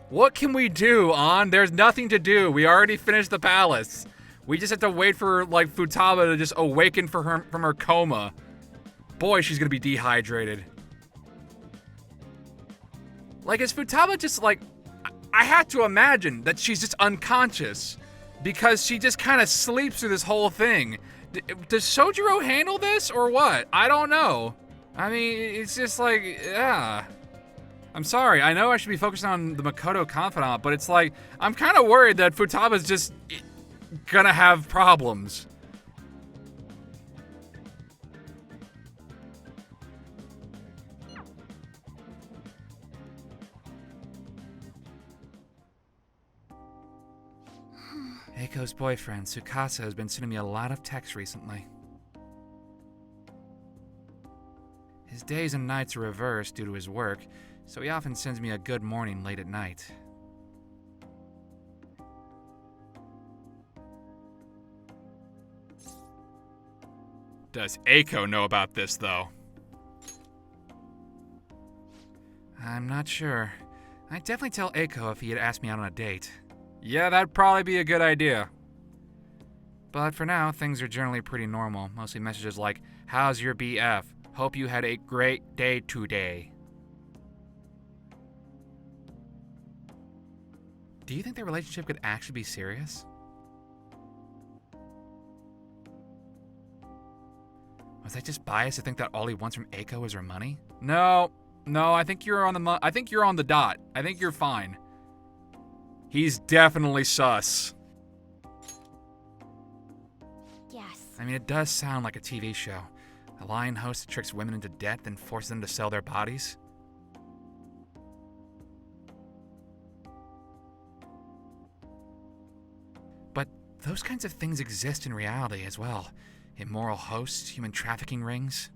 What can we do, An? There's nothing to do. We already finished the palace. We just have to wait for, like, Futaba to just awaken from her coma. Boy, she's gonna be dehydrated. Like, is Futaba just, like... I have to imagine that she's just unconscious. Because she just kind of sleeps through this whole thing. Does Sojiro handle this, or what? I don't know. I mean, it's just like, yeah. I'm sorry, I know I should be focusing on the Makoto confidant, but it's like, I'm kind of worried that Futaba's just gonna have problems. Eiko's boyfriend, Tsukasa, has been sending me a lot of texts recently. His days and nights are reversed due to his work, so he often sends me a good morning late at night. Does Eiko know about this, though? I'm not sure. I'd definitely tell Eiko if he had asked me out on a date. Yeah, that'd probably be a good idea. But for now, things are generally pretty normal. Mostly messages like, "How's your BF? Hope you had a great day today." Do you think their relationship could actually be serious? Was I just biased to think that all he wants from Eiko is her money? No, I think you're on the I think you're on the dot. I think you're fine. He's definitely sus. Yes. I mean, it does sound like a TV show. A lying host that tricks women into debt, then forces them to sell their bodies. But those kinds of things exist in reality as well. Immoral hosts, human trafficking rings.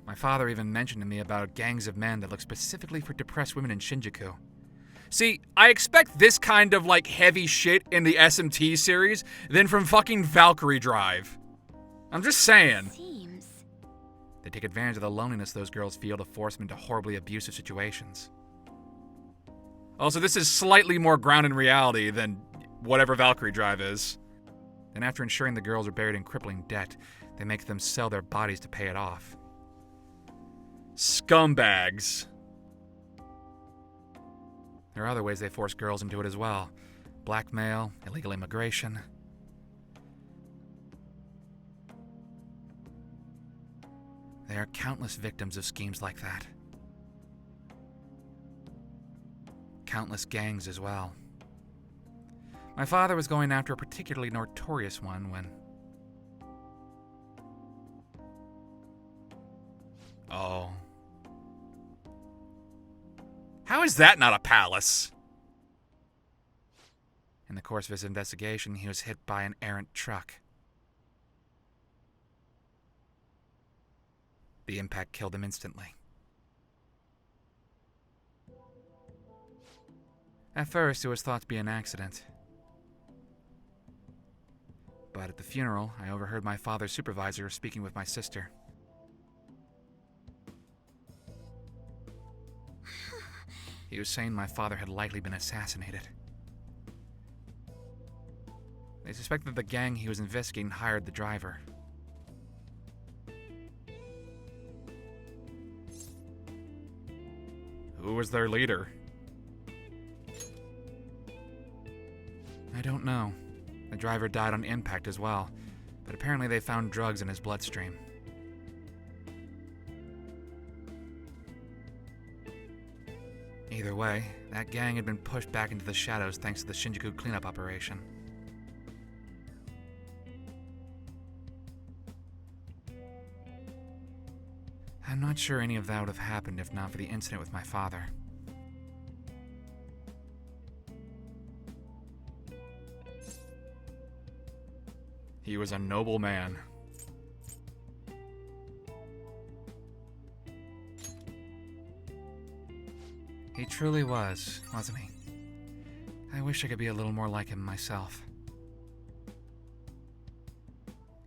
My father even mentioned to me about gangs of men that look specifically for depressed women in Shinjuku. See, I expect this kind of, like, heavy shit in the SMT series than from fucking Valkyrie Drive. I'm just saying. Seems. They take advantage of the loneliness those girls feel to force them into horribly abusive situations. Also, this is slightly more grounded in reality than whatever Valkyrie Drive is. Then after ensuring the girls are buried in crippling debt, they make them sell their bodies to pay it off. Scumbags. There are other ways they force girls into it as well. Blackmail, illegal immigration. There are countless victims of schemes like that. Countless gangs as well. My father was going after a particularly notorious one when... Oh. How is that not a palace? In the course of his investigation, he was hit by an errant truck. The impact killed him instantly. At first, it was thought to be an accident. But at the funeral, I overheard my father's supervisor speaking with my sister. He was saying my father had likely been assassinated. They suspect that the gang he was investigating hired the driver. Who was their leader? I don't know. The driver died on impact as well, but apparently they found drugs in his bloodstream. Either way, that gang had been pushed back into the shadows thanks to the Shinjuku cleanup operation. I'm not sure any of that would have happened if not for the incident with my father. He was a noble man. He truly was, wasn't he? I wish I could be a little more like him myself.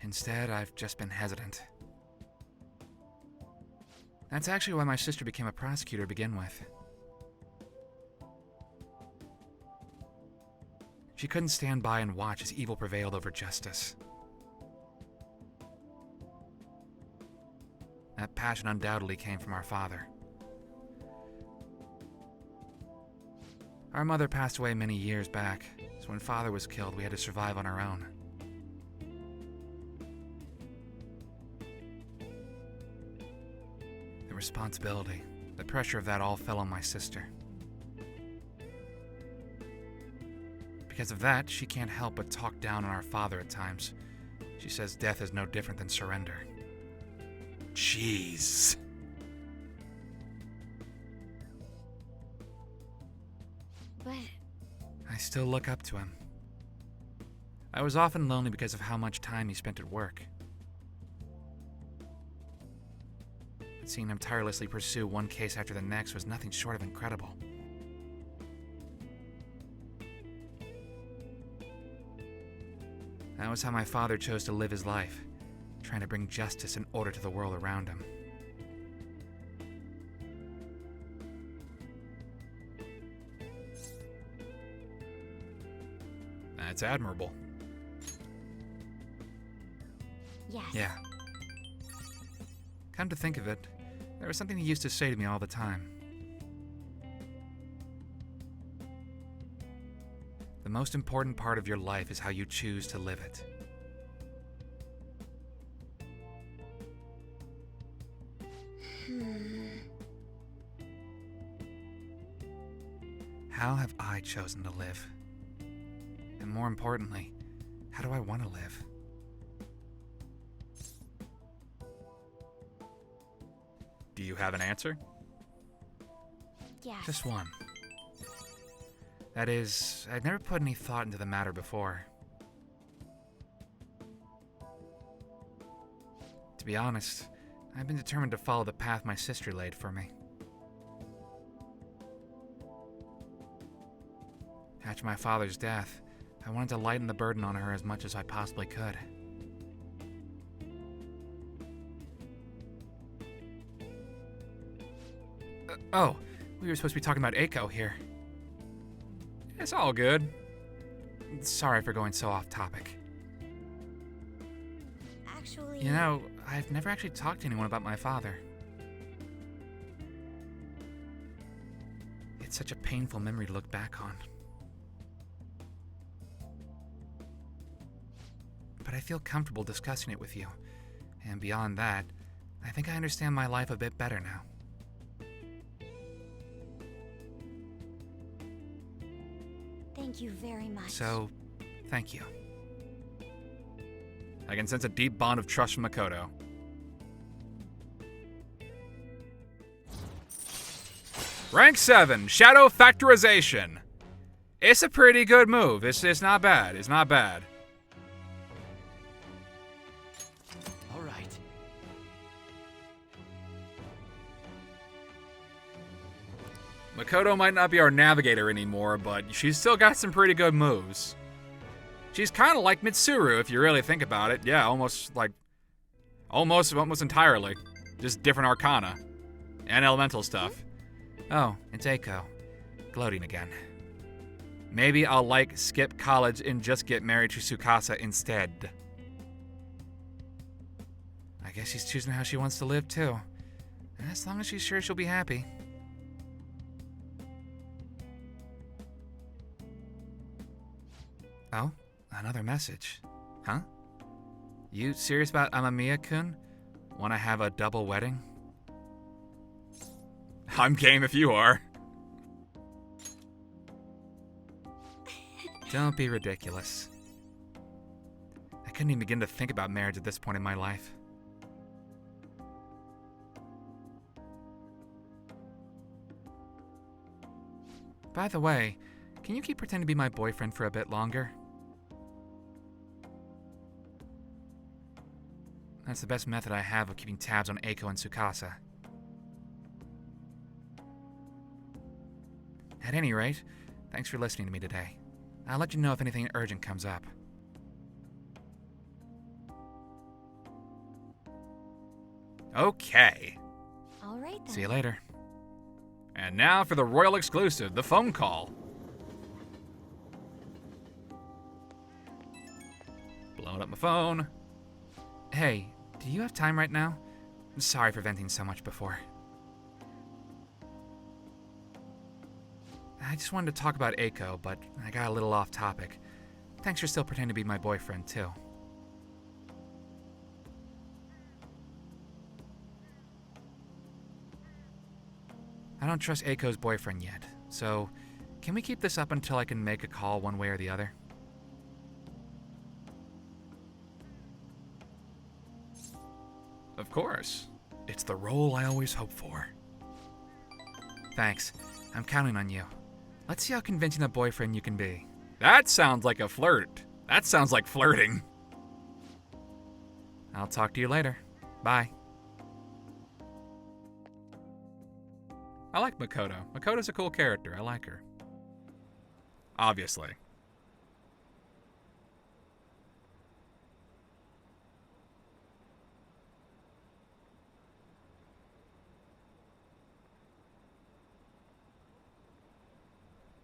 Instead, I've just been hesitant. That's actually why my sister became a prosecutor to begin with. She couldn't stand by and watch as evil prevailed over justice. That passion undoubtedly came from our father. Our mother passed away many years back, so when father was killed, we had to survive on our own. The responsibility, the pressure of that all fell on my sister. Because of that, she can't help but talk down on our father at times. She says death is no different than surrender. Jeez. But I still look up to him. I was often lonely because of how much time he spent at work. But seeing him tirelessly pursue one case after the next was nothing short of incredible. That was how my father chose to live his life, trying to bring justice and order to the world around him. That's admirable. yes. Yeah. Come to think of it, there was something he used to say to me all the time. The most important part of your life is how you choose to live it. How have I chosen to live? And more importantly, how do I want to live? Do you have an answer? Yes. Just one. That is, I'd never put any thought into the matter before. To be honest, I've been determined to follow the path my sister laid for me. After my father's death, I wanted to lighten the burden on her as much as I possibly could. Oh, we were supposed to be talking about Eiko here. It's all good. Sorry for going so off topic. Actually... You know, I've never actually talked to anyone about my father. It's such a painful memory to look back on. But I feel comfortable discussing it with you. And beyond that, I think I understand my life a bit better now. Thank you very much. So, thank you. I can sense a deep bond of trust from Makoto. Rank 7, Shadow Factorization. It's a pretty good move. It's not bad. It's not bad. All right. Makoto might not be our navigator anymore, but she's still got some pretty good moves. She's kind of like Mitsuru, if you really think about it. Yeah, almost entirely. Just different arcana. And elemental stuff. Oh, it's Eiko. Gloating again. Maybe I'll skip college and just get married to Tsukasa instead. I guess she's choosing how she wants to live, too. As long as she's sure she'll be happy. Oh, another message. Huh? You serious about Amamiya-kun? Want to have a double wedding? I'm game if you are. Don't be ridiculous. I couldn't even begin to think about marriage at this point in my life. By the way, can you keep pretending to be my boyfriend for a bit longer? That's the best method I have of keeping tabs on Eiko and Tsukasa. At any rate, thanks for listening to me today. I'll let you know if anything urgent comes up. Okay. All right then. See you later. And now for the Royal exclusive, the phone call. Blowing up my phone. Hey, do you have time right now? I'm sorry for venting so much before. I just wanted to talk about Eiko, but I got a little off topic. Thanks for still pretending to be my boyfriend, too. I don't trust Eiko's boyfriend yet, so can we keep this up until I can make a call one way or the other? Of course. It's the role I always hope for. Thanks. I'm counting on you. Let's see how convincing a boyfriend you can be. That sounds like a flirt. That sounds like flirting. I'll talk to you later. Bye. I like Makoto. Makoto's a cool character. I like her. Obviously.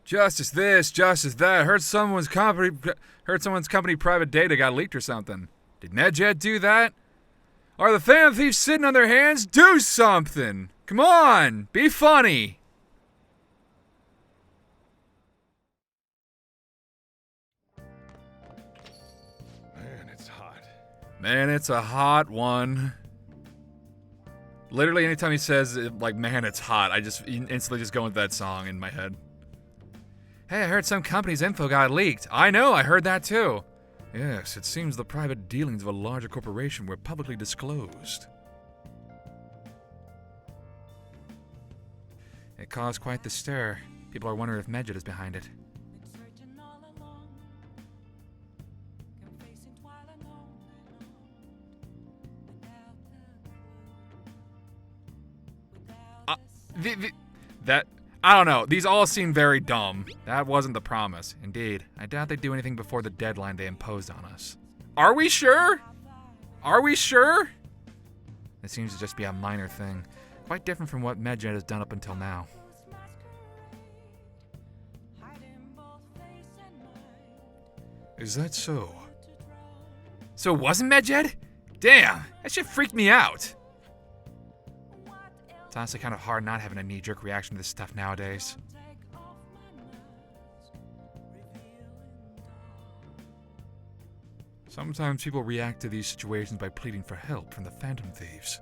Justice this, justice that. Heard someone's company private data got leaked or something. Did Medjed do that? Are the Phantom Thieves sitting on their hands? Do something! Come on! Be funny! Man, it's hot. Man, it's a hot one. Literally, anytime he says, man, it's hot, I just instantly just go into that song in my head. Hey, I heard some company's info got leaked. I know, I heard that too. Yes, it seems the private dealings of a larger corporation were publicly disclosed. It caused quite the stir. People are wondering if Medjed is behind it. I don't know. These all seem very dumb. That wasn't the promise. Indeed, I doubt they'd do anything before the deadline they imposed on us. Are we sure? Are we sure? It seems to just be a minor thing. Quite different from what Medjed has done up until now. Is that so? So it wasn't Medjed? Damn, that shit freaked me out. It's honestly kind of hard not having a knee-jerk reaction to this stuff nowadays. Sometimes people react to these situations by pleading for help from the Phantom Thieves.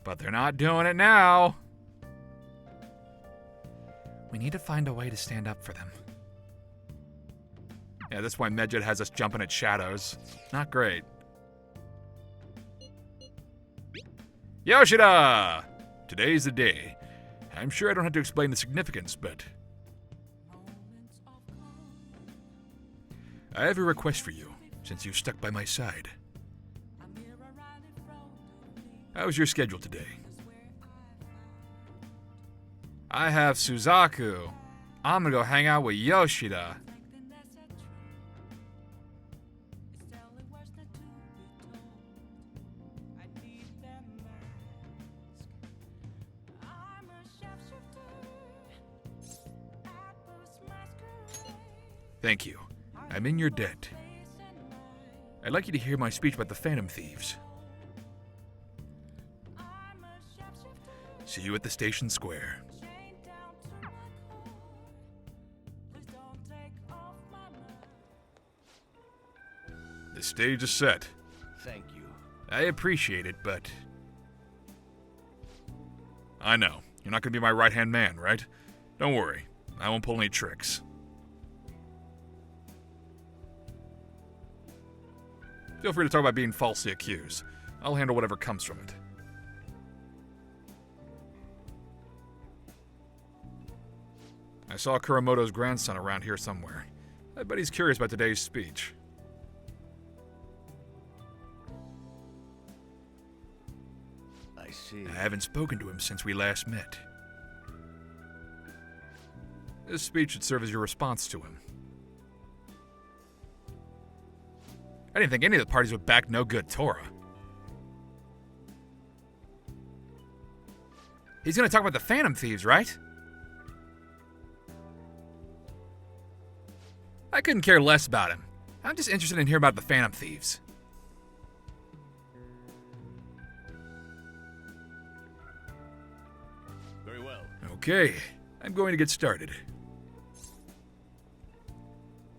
But they're not doing it now. We need to find a way to stand up for them. Yeah, that's why Medjed has us jumping at shadows. Not great. Yoshida! Today's the day. I'm sure I don't have to explain the significance, but I have a request for you, since you've stuck by my side. How's your schedule today? I have Suzaku. I'm gonna go hang out with Yoshida. Thank you. I'm in your debt. I'd like you to hear my speech about the Phantom Thieves. See you at the station square. The stage is set. Thank you. I appreciate it, but I know. You're not going to be my right-hand man, right? Don't worry. I won't pull any tricks. Feel free to talk about being falsely accused. I'll handle whatever comes from it. I saw Kuramoto's grandson around here somewhere. I bet he's curious about today's speech. I see. I haven't spoken to him since we last met. This speech should serve as your response to him. I didn't think any of the parties would back no good Tora. He's gonna talk about the Phantom Thieves, right? I couldn't care less about him. I'm just interested in hearing about the Phantom Thieves. Very well. Okay, I'm going to get started.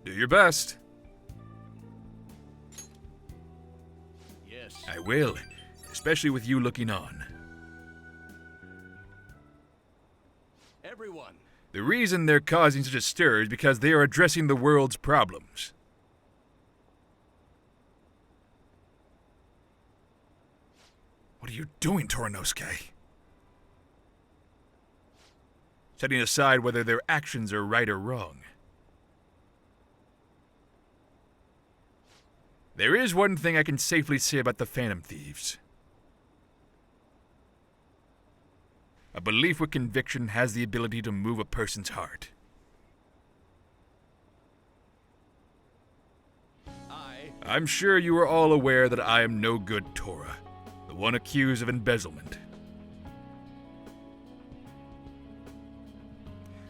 Do your best. Yes. I will, especially with you looking on. Everyone. The reason they're causing such a stir is because they are addressing the world's problems. What are you doing, Torinosuke? Setting aside whether their actions are right or wrong. There is one thing I can safely say about the Phantom Thieves. A belief with conviction has the ability to move a person's heart. I'm sure you are all aware that I am no good Tora, the one accused of embezzlement.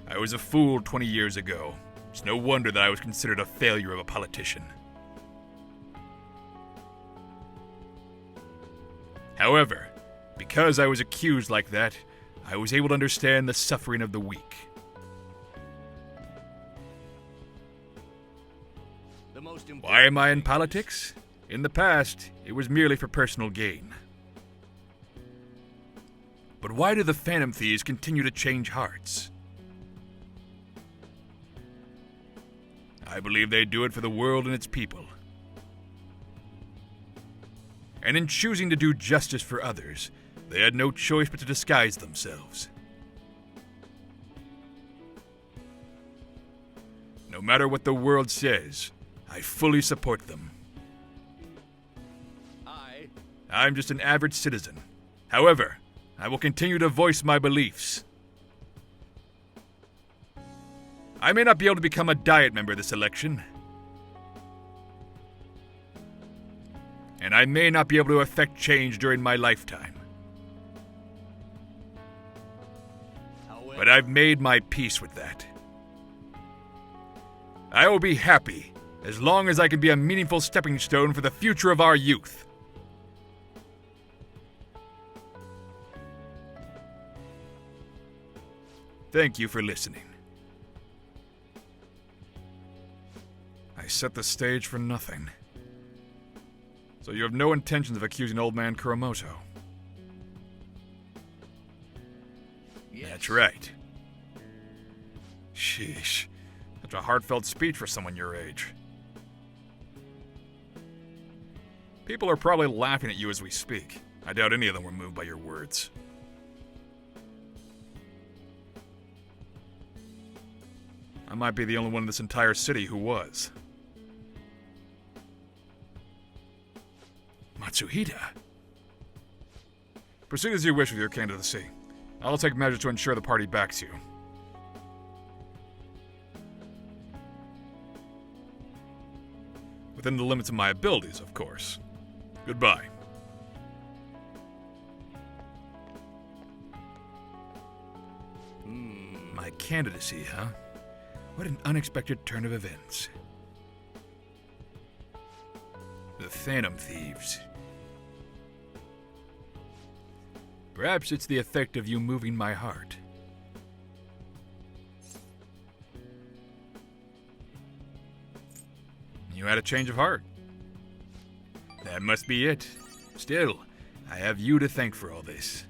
I was a fool 20 years ago. It's no wonder that I was considered a failure of a politician. However, because I was accused like that, I was able to understand the suffering of the weak. Why am I in politics? In the past, it was merely for personal gain. But why do the Phantom Thieves continue to change hearts? I believe they do it for the world and its people. And in choosing to do justice for others, they had no choice but to disguise themselves. No matter what the world says, I fully support them. I'm just an average citizen. However, I will continue to voice my beliefs. I may not be able to become a Diet member this election, and I may not be able to affect change during my lifetime. But I've made my peace with that. I will be happy as long as I can be a meaningful stepping stone for the future of our youth. Thank you for listening. I set the stage for nothing. So you have no intentions of accusing old man Kuramoto? Yes. That's right. Sheesh. Such a heartfelt speech for someone your age. People are probably laughing at you as we speak. I doubt any of them were moved by your words. I might be the only one in this entire city who was. Matsuhita. Proceed as you wish with your candidacy. I'll take measures to ensure the party backs you. Within the limits of my abilities, of course. Goodbye. My candidacy, huh? What an unexpected turn of events. The Phantom Thieves. Perhaps it's the effect of you moving my heart. You had a change of heart. That must be it. Still, I have you to thank for all this.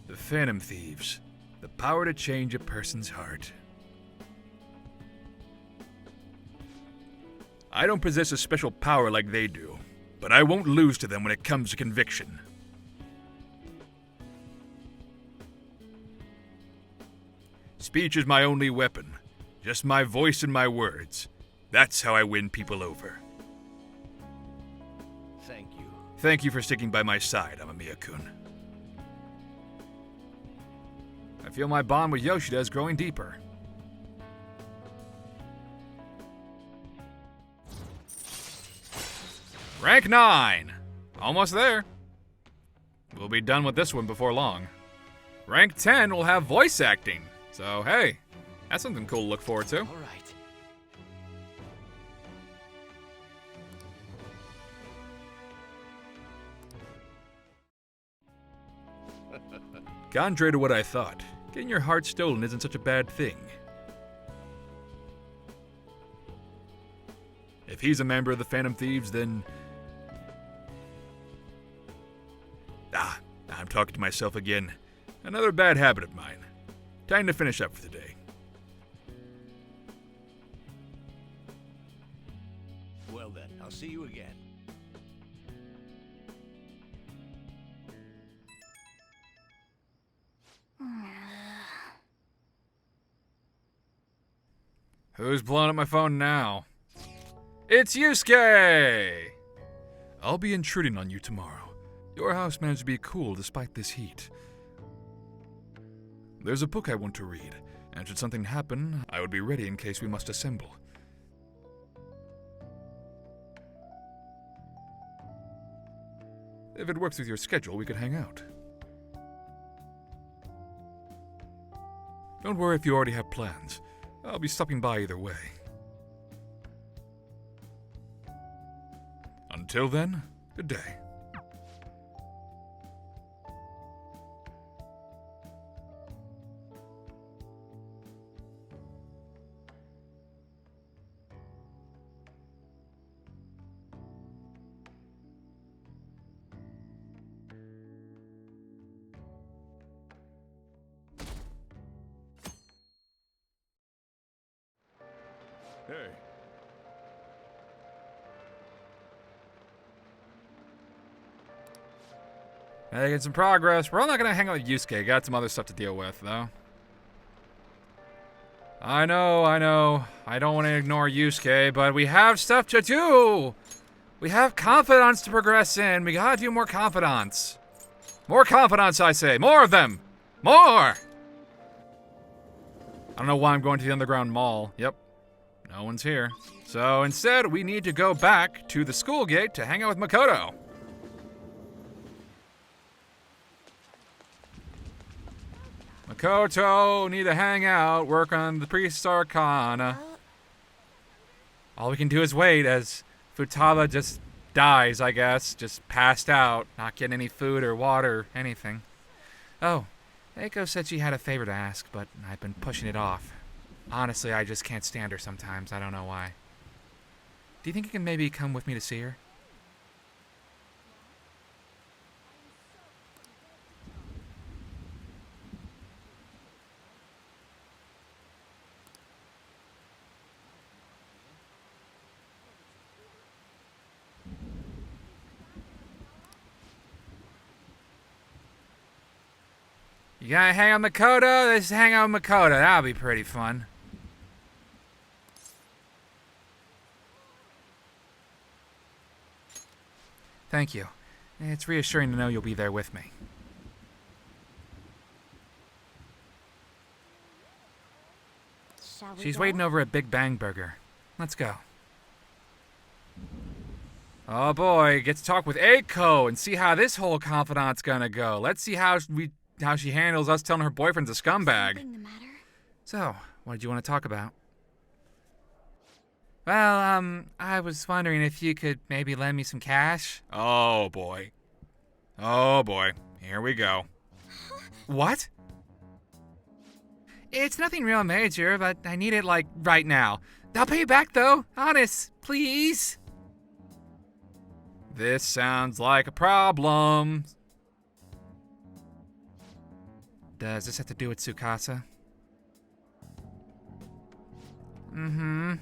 The Phantom Thieves. The power to change a person's heart. I don't possess a special power like they do, but I won't lose to them when it comes to conviction. Speech is my only weapon. Just my voice and my words. That's how I win people over. Thank you. Thank you for sticking by my side, Amamiya-kun. I feel my bond with Yoshida is growing deeper. Rank 9! Almost there. We'll be done with this one before long. Rank 10 will have voice acting. So, hey, that's something cool to look forward to. All right. Contrary to what I thought, getting your heart stolen isn't such a bad thing. If he's a member of the Phantom Thieves, then... I'm talking to myself again. Another bad habit of mine. Time to finish up for the day. Well then, I'll see you again. Who's blowing up my phone now? It's Yusuke! I'll be intruding on you tomorrow. Your house managed to be cool despite this heat. There's a book I want to read, and should something happen, I would be ready in case we must assemble. If it works with your schedule, we could hang out. Don't worry if you already have plans. I'll be stopping by either way. Until then, good day. Hey, Making some progress. We're all not gonna hang out with Yusuke. Got some other stuff to deal with, though. I know. I don't want to ignore Yusuke, but we have stuff to do! We have confidants to progress in. We gotta do more confidants. More confidants, I say. More of them! More! I don't know why I'm going to the underground mall. Yep. No one's here. So instead, we need to go back to the school gate to hang out with Makoto. Makoto, need to hang out, work on the Priest Arcana. All we can do is wait as Futaba just dies, I guess. Just passed out, not getting any food or water, anything. Oh, Eiko said she had a favor to ask, but I've been pushing it off. Honestly, I just can't stand her sometimes. I don't know why. Do you think you can maybe come with me to see her? You gotta hang out with Makoto? Let's hang out with Makoto. That'll be pretty fun. Thank you. It's reassuring to know you'll be there with me. Shall we She's go? waiting over at Big Bang Burger. Let's go. Oh boy, get to talk with Eiko and see how this whole confidant's gonna go. Let's see how she handles us telling her boyfriend's a scumbag. Something the matter? So, what did you want to talk about? Well, I was wondering if you could maybe lend me some cash. Oh boy. Oh boy. Here we go. What? It's nothing real major, but I need it, like, right now. I'll pay you back, though. Honest, please. This sounds like a problem. Does this have to do with Tsukasa? Mm-hmm.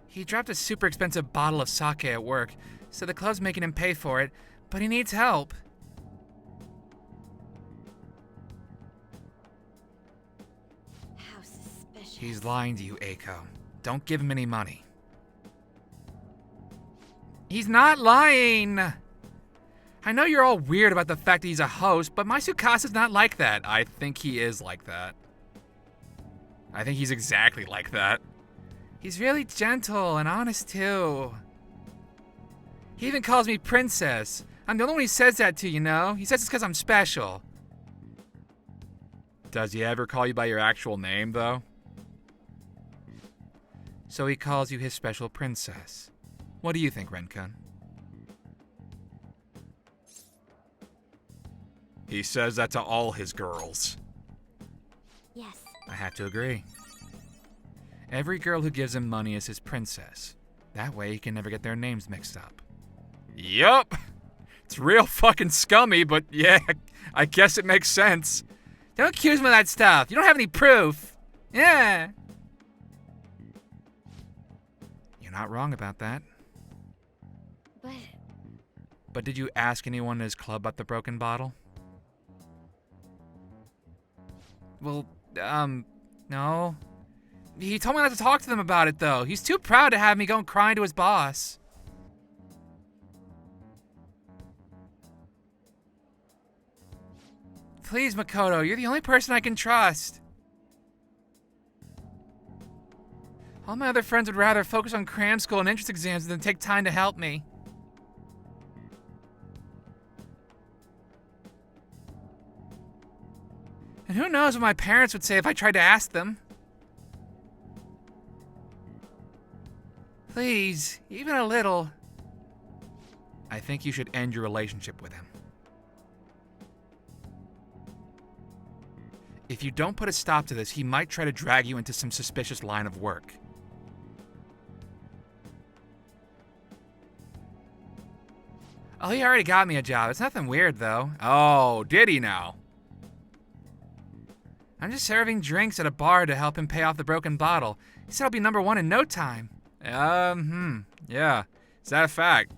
He dropped a super expensive bottle of sake at work, so the club's making him pay for it, but he needs help. How suspicious. He's lying to you, Eiko. Don't give him any money. He's not lying! I know you're all weird about the fact that he's a host, but my Tsukasa's not like that. I think he is like that. I think he's exactly like that. He's really gentle and honest, too. He even calls me princess. I'm the only one he says that to, you know? He says it's because I'm special. Does he ever call you by your actual name, though? So he calls you his special princess. What do you think, Renkun? He says that to all his girls. Yes. I have to agree. Every girl who gives him money is his princess. That way he can never get their names mixed up. Yup! It's real fucking scummy, but yeah, I guess it makes sense. Don't accuse me of that stuff. You don't have any proof. Yeah. You're not wrong about that. But did you ask anyone in his club about the broken bottle? Well, no. He told me not to talk to them about it, though. He's too proud to have me go and crying to his boss. Please, Makoto, you're the only person I can trust. All my other friends would rather focus on cram school and entrance exams than take time to help me. And who knows what my parents would say if I tried to ask them. Please, even a little. I think you should end your relationship with him. If you don't put a stop to this, he might try to drag you into some suspicious line of work. Oh, he already got me a job. It's nothing weird, though. Oh, did he now? I'm just serving drinks at a bar to help him pay off the broken bottle. He said I'll be number one in no time. Yeah. Is that a fact?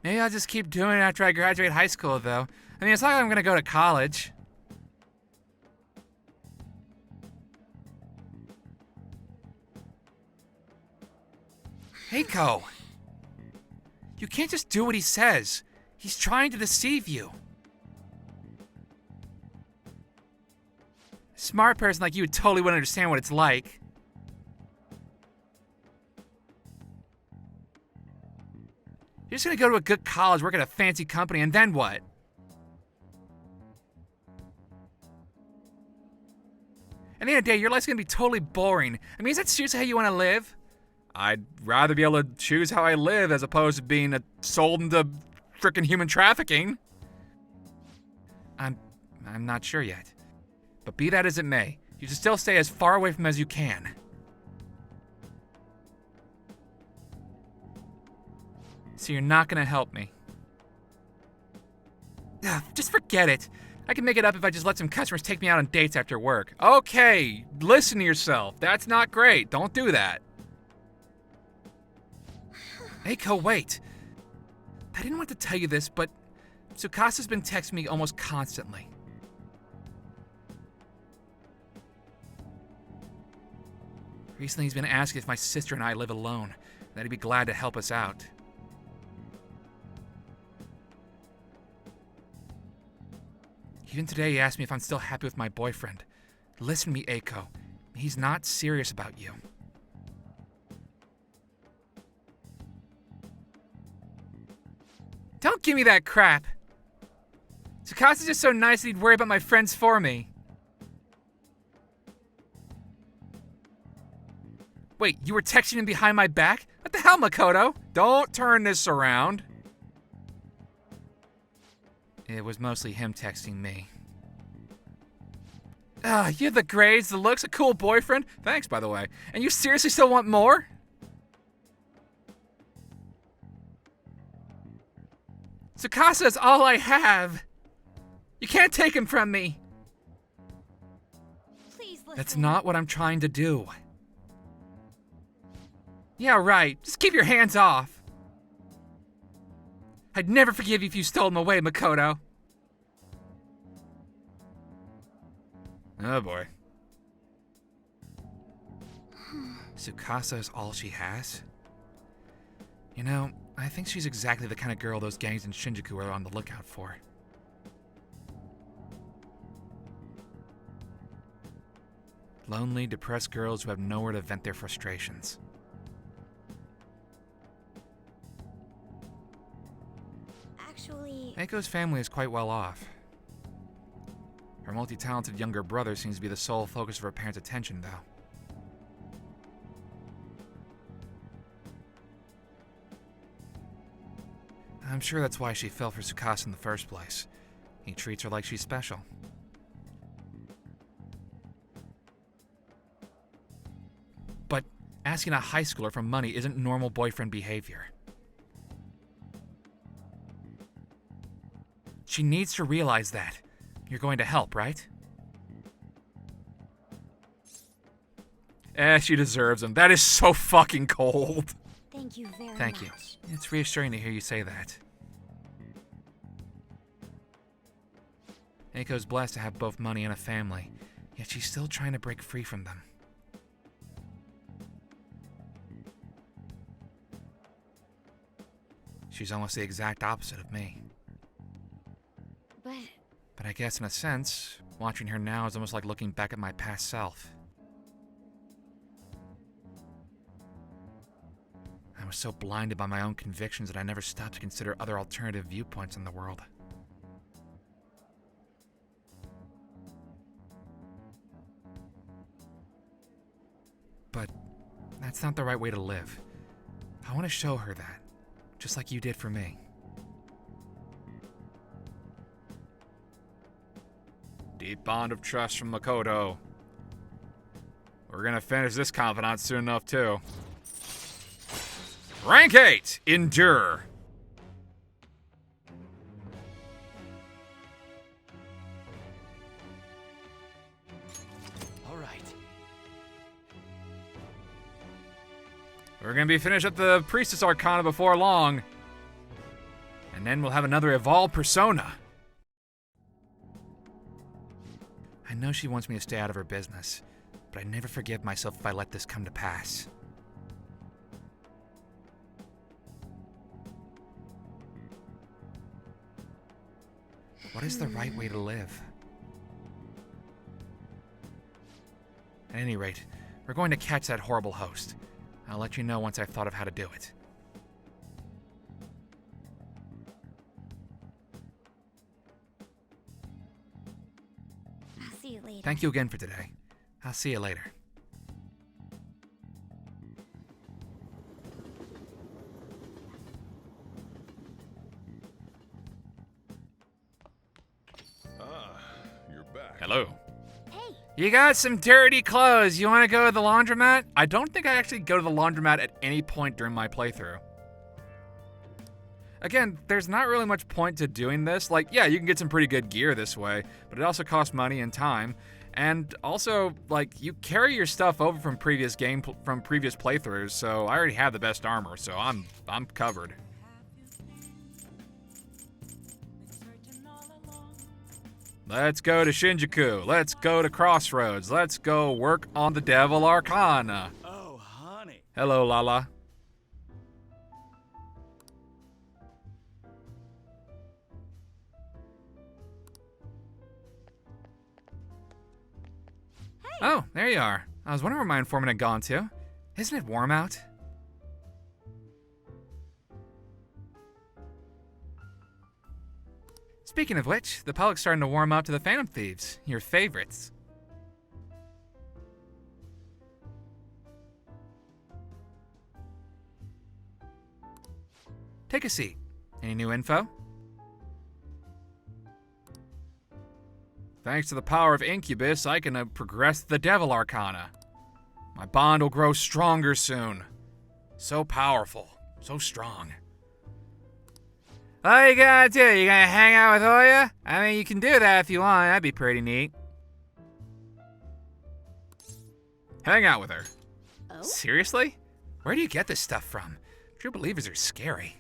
Maybe I'll just keep doing it after I graduate high school, though. I mean, it's not like I'm gonna go to college. Eiko! You can't just do what he says. He's trying to deceive you. A smart person like you totally wouldn't understand what it's like. You're just gonna go to a good college, work at a fancy company, and then what? At the end of the day, your life's gonna be totally boring. I mean, is that seriously how you want to live? I'd rather be able to choose how I live as opposed to being sold into frickin' human trafficking. I'm not sure yet. But be that as it may, you should still stay as far away from him as you can. So you're not gonna help me. Ugh, just forget it. I can make it up if I just let some customers take me out on dates after work. Okay, listen to yourself. That's not great. Don't do that. Eiko, wait. I didn't want to tell you this, but Tsukasa's been texting me almost constantly. Recently, he's been asking if my sister and I live alone, that he'd be glad to help us out. Even today, he asked me if I'm still happy with my boyfriend. Listen to me, Eiko. He's not serious about you. Don't give me that crap. Tsukasa's just so nice that he'd worry about my friends for me. Wait, you were texting him behind my back? What the hell, Makoto? Don't turn this around. It was mostly him texting me. You have the grades, the looks, a cool boyfriend. Thanks, by the way. And you seriously still want more? Tsukasa is all I have. You can't take him from me. Please listen. That's not what I'm trying to do. Yeah, right. Just keep your hands off. I'd never forgive you if you stole him away, Makoto. Oh boy. Tsukasa is all she has? You know, I think she's exactly the kind of girl those gangs in Shinjuku are on the lookout for. Lonely, depressed girls who have nowhere to vent their frustrations. Actually, Eiko's family is quite well off. Her multi-talented younger brother seems to be the sole focus of her parents' attention, though. I'm sure that's why she fell for Tsukasa in the first place. He treats her like she's special. But asking a high schooler for money isn't normal boyfriend behavior. She needs to realize that. You're going to help, right? She deserves him. That is so fucking cold. thank you very much. Thank you. It's reassuring to hear you say that. Eiko's blessed to have both money and a family, yet she's still trying to break free from them. She's almost the exact opposite of me. But I guess in a sense, watching her now is almost like looking back at my past self. I was so blinded by my own convictions that I never stopped to consider other alternative viewpoints in the world. But that's not the right way to live. I want to show her that, just like you did for me. Deep bond of trust from Makoto. We're gonna finish this confidant soon enough, too. Rank 8, Endure. All right. We're gonna be finished up the Priestess Arcana before long. And then we'll have another evolved persona. I know she wants me to stay out of her business, but I never forgive myself if I let this come to pass. What is the right way to live? At any rate, we're going to catch that horrible host. I'll let you know once I've thought of how to do it. I'll see you later. Thank you again for today. I'll see you later. You're back. Hello. Hey, You got some dirty clothes. You want to go to the laundromat? I don't think I actually go to the laundromat at any point during my playthrough. Again, there's not really much point to doing this. Like, yeah, you can get some pretty good gear this way, but it also costs money and time. And also, like, you carry your stuff over from previous playthroughs, so I already have the best armor, so I'm covered. Let's go to Shinjuku. Let's go to Crossroads. Let's go work on the Devil Arcana. Oh, honey. Hello, Lala. Oh, there you are. I was wondering where my informant had gone to. Isn't it warm out? Speaking of which, the public's starting to warm up to the Phantom Thieves, your favorites. Take a seat. Any new info? Thanks to the power of Incubus, I can progress the Devil Arcana. My bond will grow stronger soon. So powerful, so strong. What you gonna do? You gonna hang out with Oya? I mean, you can do that if you want. That'd be pretty neat. Hang out with her. oh, Seriously? Where do you get this stuff from? True believers are scary.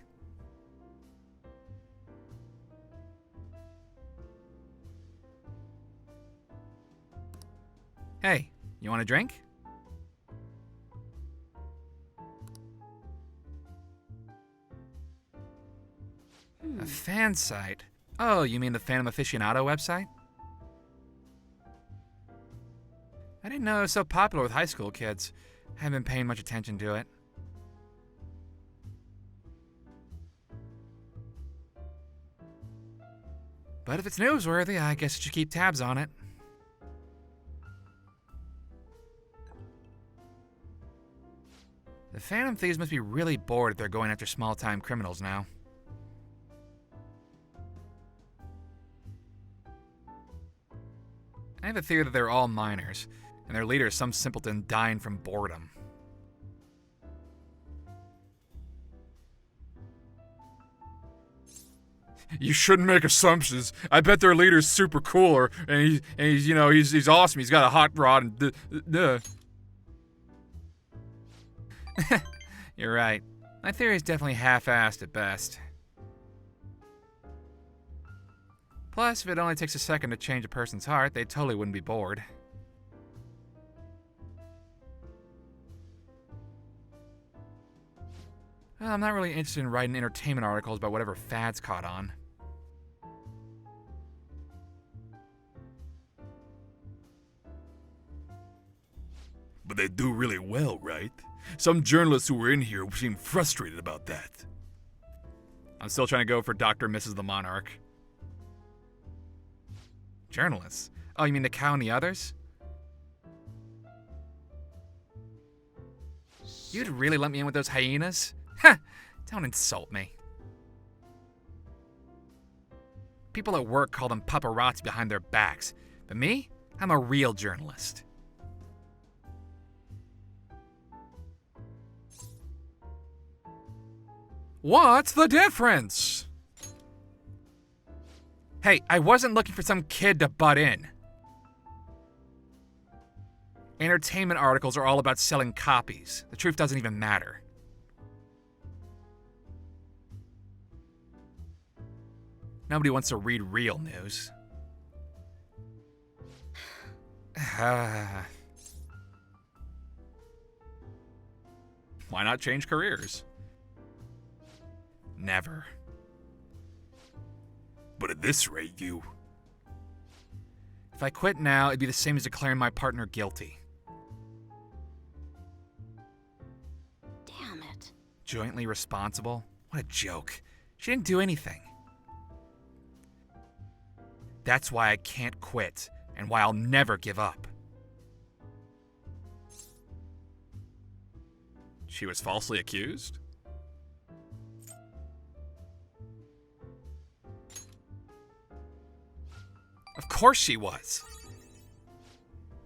Hey, you want a drink? A fan site? Oh, you mean the Phantom Aficionado website? I didn't know it was so popular with high school kids. I haven't been paying much attention to it. But if it's newsworthy, I guess I should keep tabs on it. The Phantom Thieves must be really bored if they're going after small-time criminals now. I have a theory that they're all minors, and their leader is some simpleton dying from boredom. You shouldn't make assumptions. I bet their leader's super cool, and he's awesome. He's got a hot rod and You're right. My theory is definitely half-assed at best. Plus, if it only takes a second to change a person's heart, they totally wouldn't be bored. Well, I'm not really interested in writing entertainment articles about whatever fads caught on. But they do really well, right? Some journalists who were in here seem frustrated about that. I'm still trying to go for Dr. and Mrs. the Monarch. Journalists? Oh, you mean the cow and the others? You'd really let me in with those hyenas? Ha! Don't insult me. People at work call them paparazzi behind their backs. But me? I'm a real journalist. What's the difference? Hey, I wasn't looking for some kid to butt in. Entertainment articles are all about selling copies. The truth doesn't even matter. Nobody wants to read real news. Why not change careers? Never. But at this rate, If I quit now, it'd be the same as declaring my partner guilty. damn it. Jointly responsible? What a joke. She didn't do anything. That's why I can't quit, and why I'll never give up. She was falsely accused? Of course she was.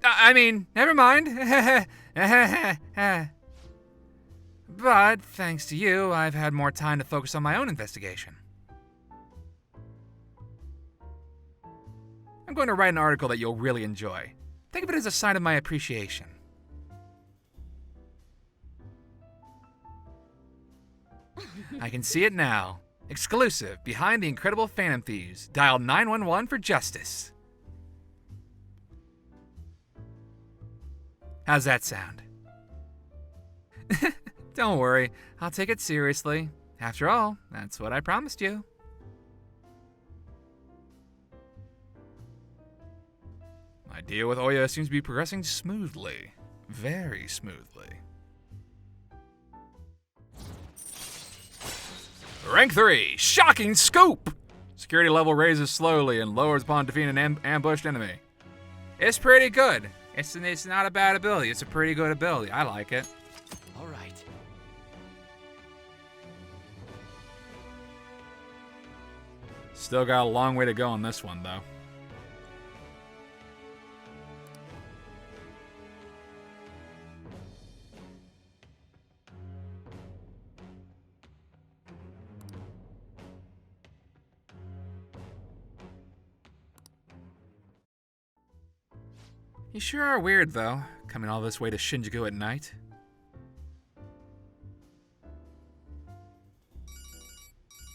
I mean, never mind. But thanks to you, I've had more time to focus on my own investigation. I'm going to write an article that you'll really enjoy. Think of it as a sign of my appreciation. I can see it now. Exclusive, behind the incredible Phantom Thieves. Dial 911 for justice. How's that sound? Don't worry, I'll take it seriously. After all, that's what I promised you. My deal with Oya seems to be progressing smoothly. Very smoothly. Rank 3, Shocking Scoop! Security level raises slowly and lowers upon defeating an ambushed enemy. It's pretty good. It's not a bad ability. It's a pretty good ability. I like it. All right. Still got a long way to go on this one, though. You sure are weird, though, coming all this way to Shinjuku at night.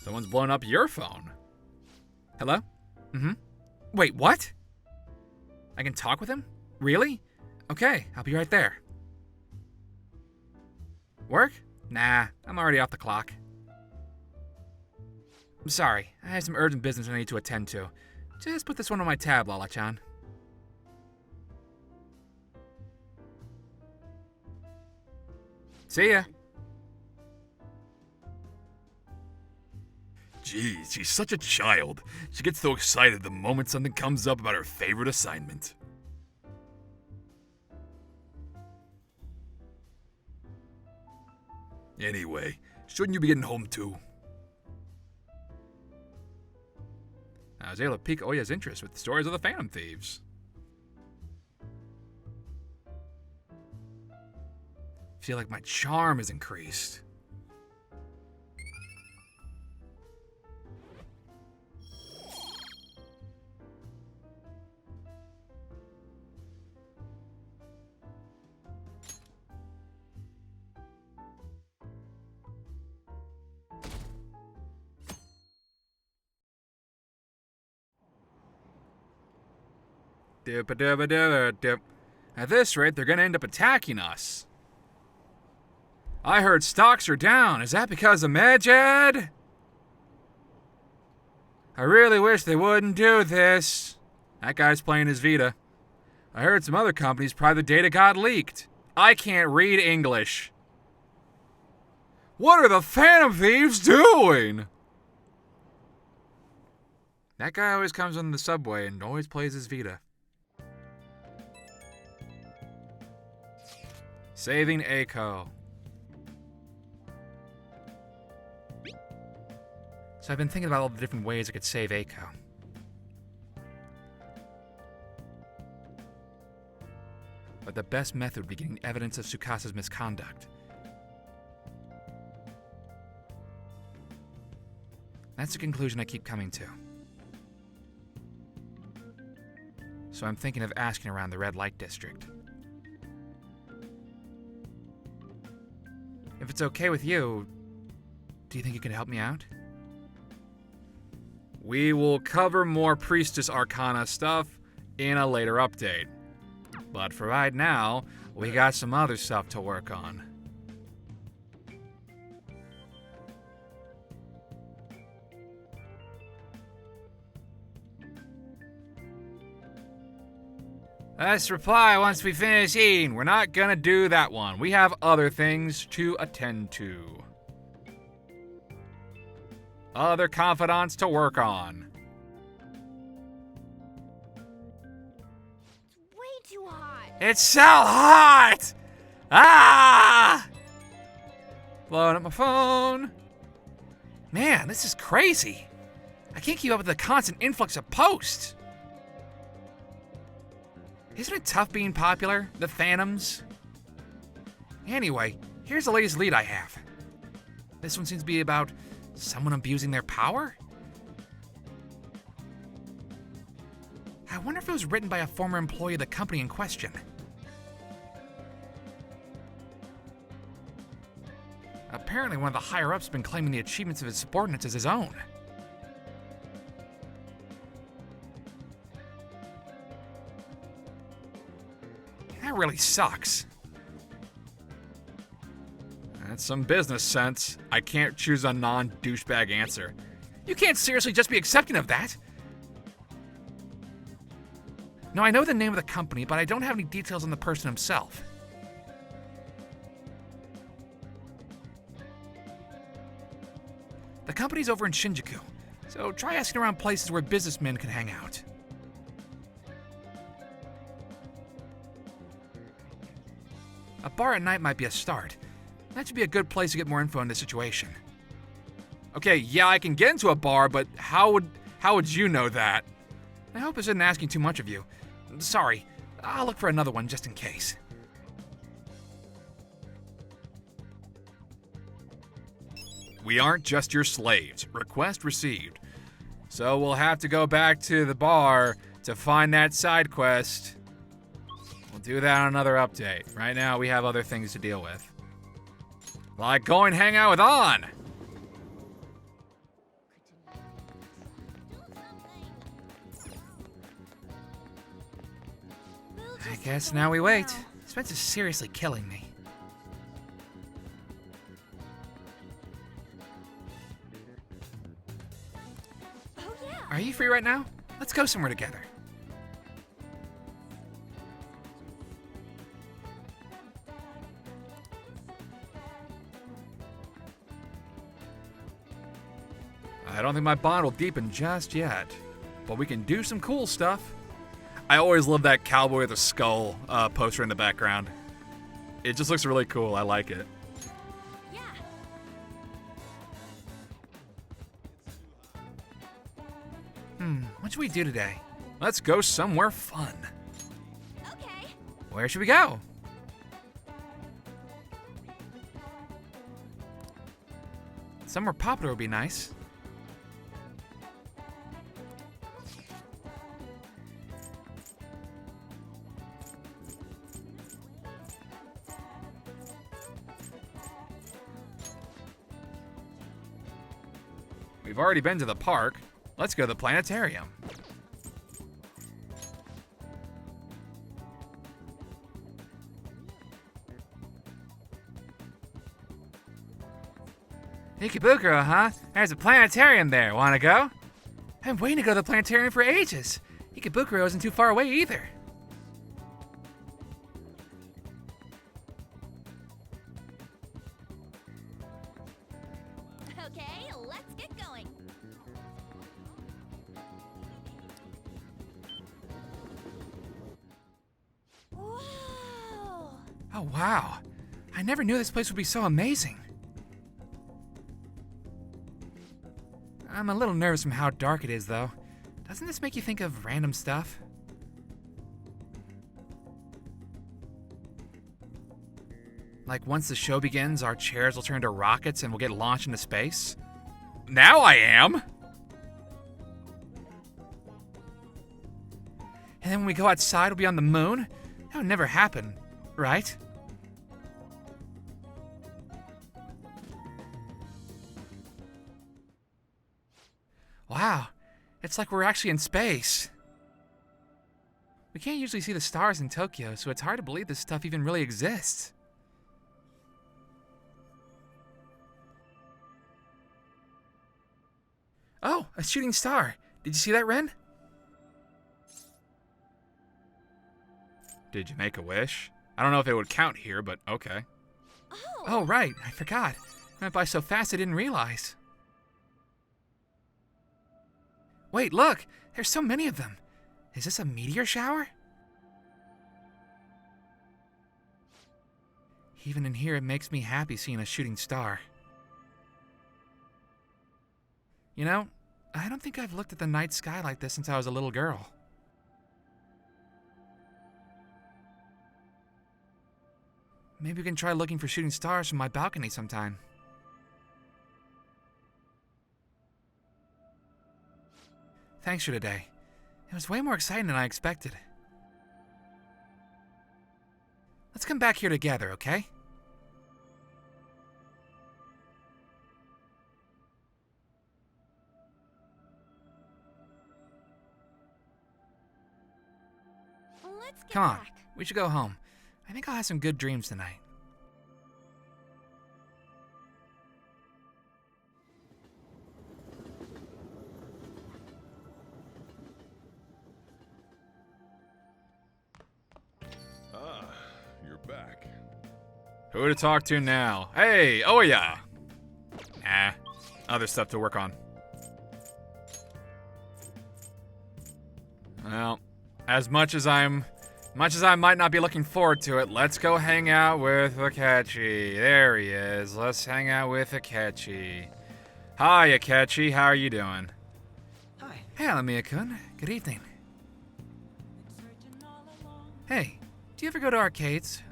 Someone's blown up your phone. Hello? Mm-hmm. Wait, what? I can talk with him? Really? Okay, I'll be right there. Work? Nah, I'm already off the clock. I'm sorry, I have some urgent business I need to attend to. Just put this one on my tab, Lala-chan. See ya. Geez, she's such a child. She gets so excited the moment something comes up about her favorite assignment. Anyway, shouldn't you be getting home too? I was able to pique Oya's interest with the stories of the Phantom Thieves. Feel like my charm is increased. Dip-a-dip-a-dip-a-dip. At this rate, they're gonna end up attacking us. I heard stocks are down. Is that because of Medjed? I really wish they wouldn't do this. That guy's playing his Vita. I heard some other companies' private data got leaked. I can't read English. What are the Phantom Thieves doing? That guy always comes on the subway and always plays his Vita. Saving Eiko. So I've been thinking about all the different ways I could save Eiko. But the best method would be getting evidence of Tsukasa's misconduct. That's the conclusion I keep coming to. So I'm thinking of asking around the red light district. If it's okay with you, do you think you can help me out? We will cover more Priestess Arcana stuff in a later update. But for right now, we got some other stuff to work on. Let's reply once we finish eating. We're not gonna do that one. We have other things to attend to. Other confidants to work on. It's way too hot. It's so hot! Ah! Blowing up my phone. Man, this is crazy. I can't keep up with the constant influx of posts. Isn't it tough being popular? The Phantoms? Anyway, here's the latest lead I have. This one seems to be about someone abusing their power? I wonder if it was written by a former employee of the company in question. Apparently one of the higher-ups has been claiming the achievements of his subordinates as his own. That really sucks. That's some business sense. I can't choose a non-douchebag answer. You can't seriously just be accepting of that. No, I know the name of the company, but I don't have any details on the person himself. The company's over in Shinjuku, so try asking around places where businessmen can hang out. A bar at night might be a start. That should be a good place to get more info on the situation. Okay, yeah, I can get into a bar, but how would you know that? I hope this isn't asking too much of you. Sorry, I'll look for another one just in case. We aren't just your slaves. Request received. So we'll have to go back to the bar to find that side quest. We'll do that on another update. Right now, we have other things to deal with. Like going hang out with On! I guess now we wait. Spencer's seriously killing me. Oh yeah. Are you free right now? Let's go somewhere together. I don't think my bond will deepen just yet, but we can do some cool stuff. I always love that cowboy with a skull poster in the background. It just looks really cool. I like it. Yeah. What should we do today? Let's go somewhere fun. Okay. Where should we go? Somewhere popular would be nice. We've already been to the park. Let's go to the planetarium. Ikebukuro, huh? There's a planetarium there. Wanna go? I'm waiting to go to the planetarium for ages. Ikebukuro isn't too far away either. Okay, let's get going. Whoa. Oh, wow. I never knew this place would be so amazing. I'm a little nervous from how dark it is, though. Doesn't this make you think of random stuff? Like once the show begins, our chairs will turn into rockets and we'll get launched into space? Now I am! And then when we go outside, we'll be on the moon? That would never happen, right? Wow, it's like we're actually in space. We can't usually see the stars in Tokyo, so it's hard to believe this stuff even really exists. Oh, a shooting star. Did you see that, Ren? Did you make a wish? I don't know if it would count here, but okay. Oh, right, I forgot. It went by so fast I didn't realize. Wait, look! There's so many of them. Is this a meteor shower? Even in here, it makes me happy seeing a shooting star. You know, I don't think I've looked at the night sky like this since I was a little girl. Maybe we can try looking for shooting stars from my balcony sometime. Thanks for today. It was way more exciting than I expected. Let's come back here together, okay? Let's get Come on, back. we should go home. I think I'll have some good dreams tonight. Ah, you're back. Who to talk to now? Hey, oh yeah. Nah, other stuff to work on. Well, as much as I might not be looking forward to it, let's go hang out with Akechi. There he is. Let's hang out with Akechi. Hi, Akechi. How are you doing? Hi. Hey, Alamiya-kun. Good evening. Hey, do you ever go to arcades?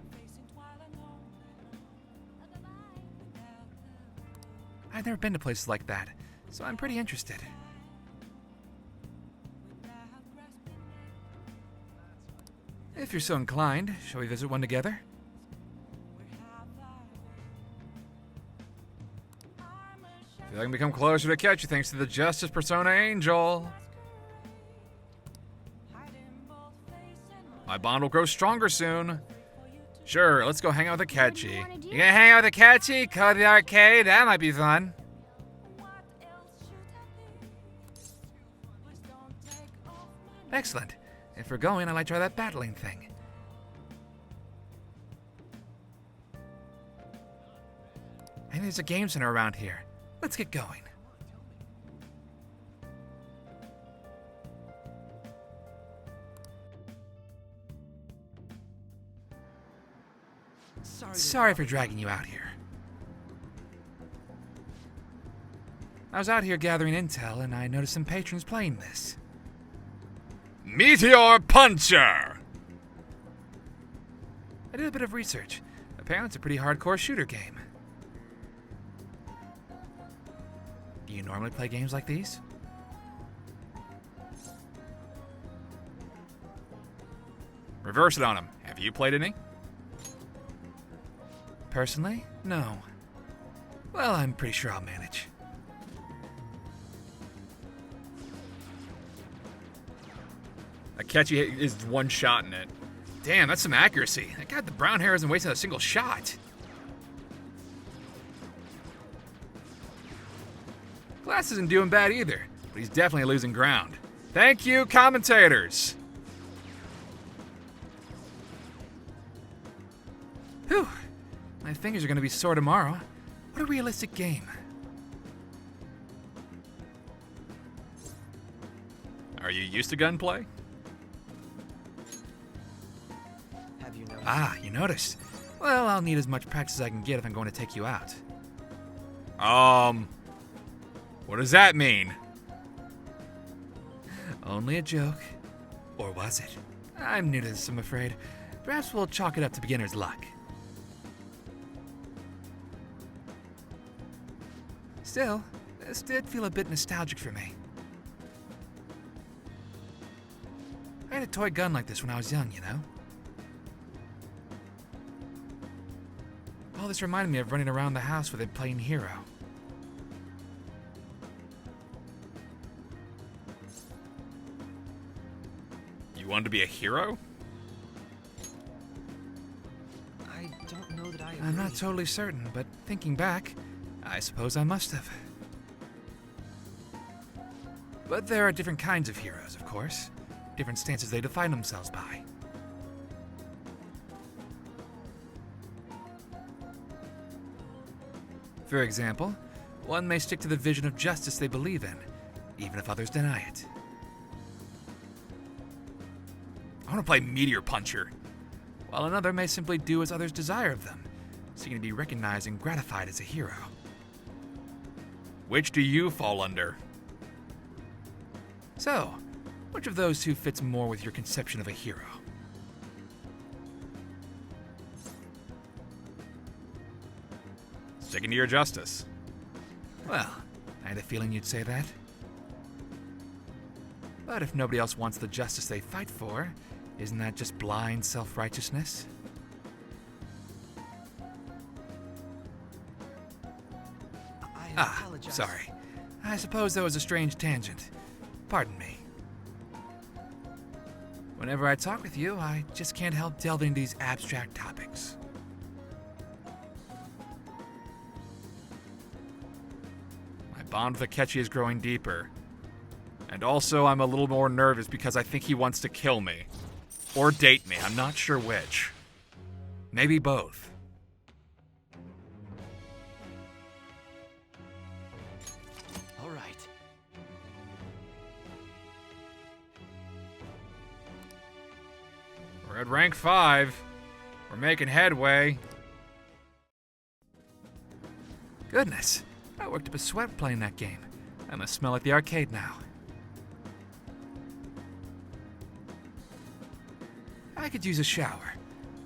I've never been to places like that, so I'm pretty interested. If you're so inclined, shall we visit one together? I feel I can become closer to Akechi thanks to the Justice Persona Angel. My bond will grow stronger soon. Sure, let's go hang out with Akechi. You gonna hang out with Akechi? Go to the arcade? That might be fun. Excellent. If we're going, I'd like to try that battling thing. I think there's a game center around here. Let's get going. Sorry for dragging you out here. I was out here gathering intel, and I noticed some patrons playing this. Meteor Puncher! I did a bit of research. Apparently it's a pretty hardcore shooter game. Do you normally play games like these? Reverse it on him. Have you played any? Personally, no. Well, I'm pretty sure I'll manage. Akechi is one shot in it. Damn, that's some accuracy. That guy with the brown hair isn't wasting a single shot. Glass isn't doing bad either, but he's definitely losing ground. Thank you, commentators. Whew. My fingers are going to be sore tomorrow. What a realistic game. Are you used to gunplay? Have you noticed? Ah, you noticed. Well, I'll need as much practice as I can get if I'm going to take you out. What does that mean? Only a joke. Or was it? I'm new to this, I'm afraid. Perhaps we'll chalk it up to beginner's luck. Still, this did feel a bit nostalgic for me. I had a toy gun like this when I was young, you know? All this reminded me of running around the house with it playing hero. You wanted to be a hero? I don't know that I I'm not agree. totally certain, but thinking back, I suppose I must have. But there are different kinds of heroes, of course. Different stances they define themselves by. For example, one may stick to the vision of justice they believe in, even if others deny it. I want to play Meteor Puncher. While another may simply do as others desire of them, seeking to be recognized and gratified as a hero. Which do you fall under? So, which of those two fits more with your conception of a hero? Sticking to your justice. Well, I had a feeling you'd say that. But if nobody else wants the justice they fight for, isn't that just blind self-righteousness? Sorry. I suppose that was a strange tangent. Pardon me. Whenever I talk with you, I just can't help delving into these abstract topics. My bond with Akechi is growing deeper. And also, I'm a little more nervous because I think he wants to kill me. Or date me, I'm not sure which. Maybe both. All right. We're at rank 5. We're making headway. Goodness, I worked up a sweat playing that game. I must smell like the arcade now. I could use a shower.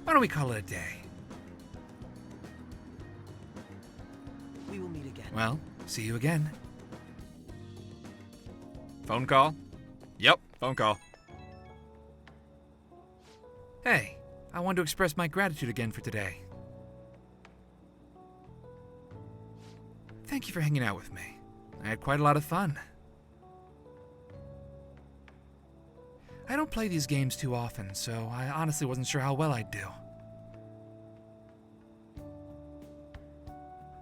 Why don't we call it a day? We will meet again. Well, see you again. Phone call? Yep, phone call. Hey, I wanted to express my gratitude again for today. Thank you for hanging out with me. I had quite a lot of fun. I don't play these games too often, so I honestly wasn't sure how well I'd do.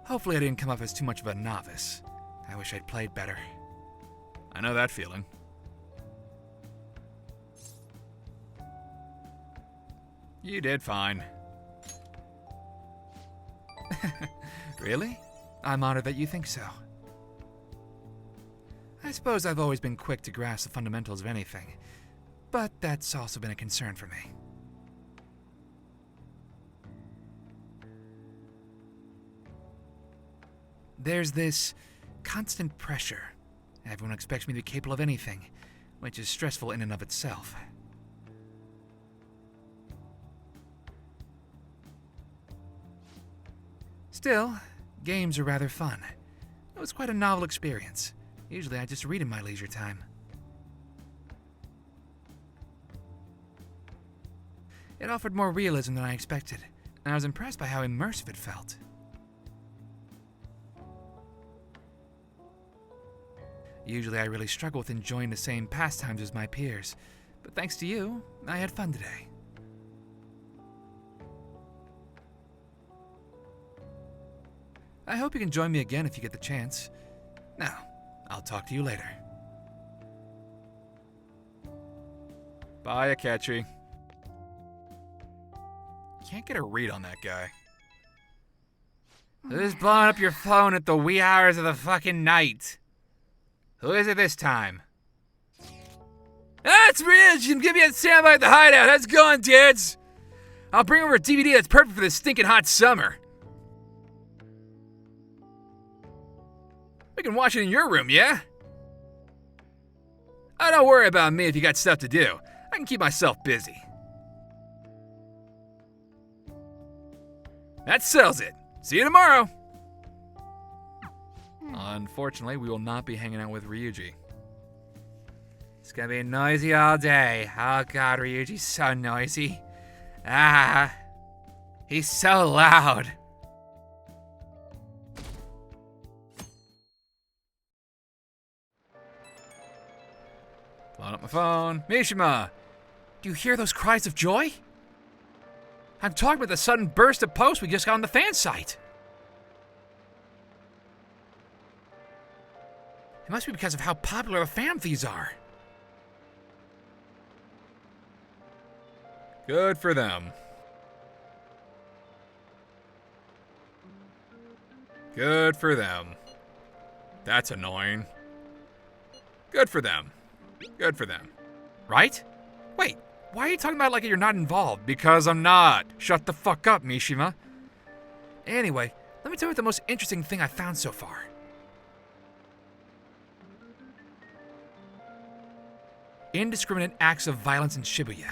Hopefully I didn't come off as too much of a novice. I wish I'd played better. I know that feeling. You did fine. Really? I'm honored that you think so. I suppose I've always been quick to grasp the fundamentals of anything, but that's also been a concern for me. There's this constant pressure. Everyone expects me to be capable of anything, which is stressful in and of itself. Still, games are rather fun. It was quite a novel experience. Usually I just read in my leisure time. It offered more realism than I expected, and I was impressed by how immersive it felt. Usually I really struggle with enjoying the same pastimes as my peers, but thanks to you, I had fun today. I hope you can join me again if you get the chance. Now, I'll talk to you later. Bye, Akechi. Can't get a read on that guy. Who's blowing up your phone at the wee hours of the fucking night? Who is it this time? Ah, it's Ridge! You can give me a standby at the hideout. How's it going, dudes? I'll bring over a DVD that's perfect for this stinking hot summer. We can watch it in your room, yeah? Oh, don't worry about me if you got stuff to do. I can keep myself busy. That settles it. See you tomorrow. Unfortunately, we will not be hanging out with Ryuji. It's gonna be noisy all day. Oh god, Ryuji's so noisy. Ah, he's so loud. Blowing up my phone. Mishima, do you hear those cries of joy? I'm talking about the sudden burst of posts we just got on the fan site. It must be because of how popular the fan feeds are. Good for them. Good for them. That's annoying. Good for them. Good for them. Right? Wait, why are you talking about it like you're not involved? Because I'm not. Shut the fuck up, Mishima. Anyway, let me tell you what the most interesting thing I found so far. Indiscriminate acts of violence in Shibuya.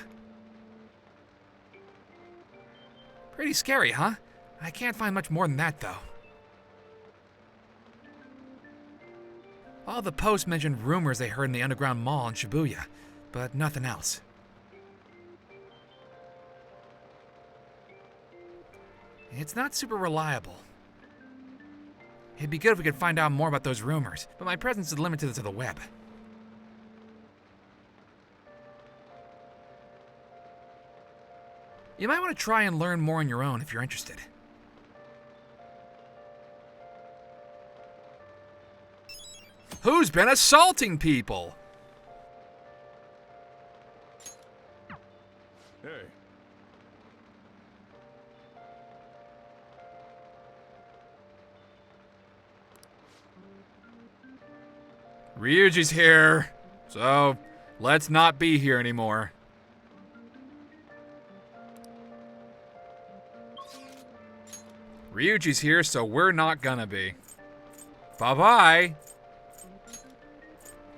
Pretty scary, huh? I can't find much more than that, though. All the posts mentioned rumors they heard in the underground mall in Shibuya, but nothing else. It's not super reliable. It'd be good if we could find out more about those rumors, but my presence is limited to the web. You might want to try and learn more on your own if you're interested. Who's been assaulting people? Hey. Ryuji's here, so let's not be here anymore. Ryuji's here, so we're not gonna be. Bye-bye.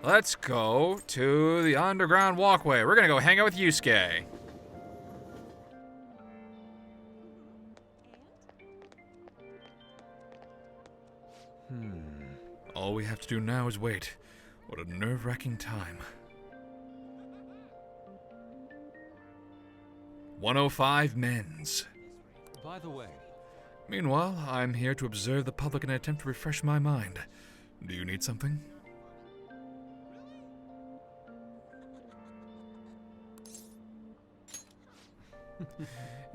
Let's go to the underground walkway. We're gonna go hang out with Yusuke. All we have to do now is wait. What a nerve-wracking time. 105 men's. By the way, Meanwhile, I'm here to observe the public in an attempt to refresh my mind. Do you need something?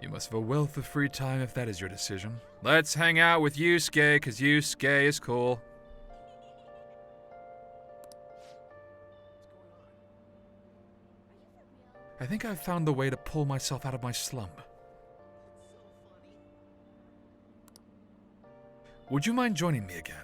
You must have a wealth of free time if that is your decision. Let's hang out with Yusuke, because Yusuke is cool. I think I've found the way to pull myself out of my slump. Would you mind joining me again?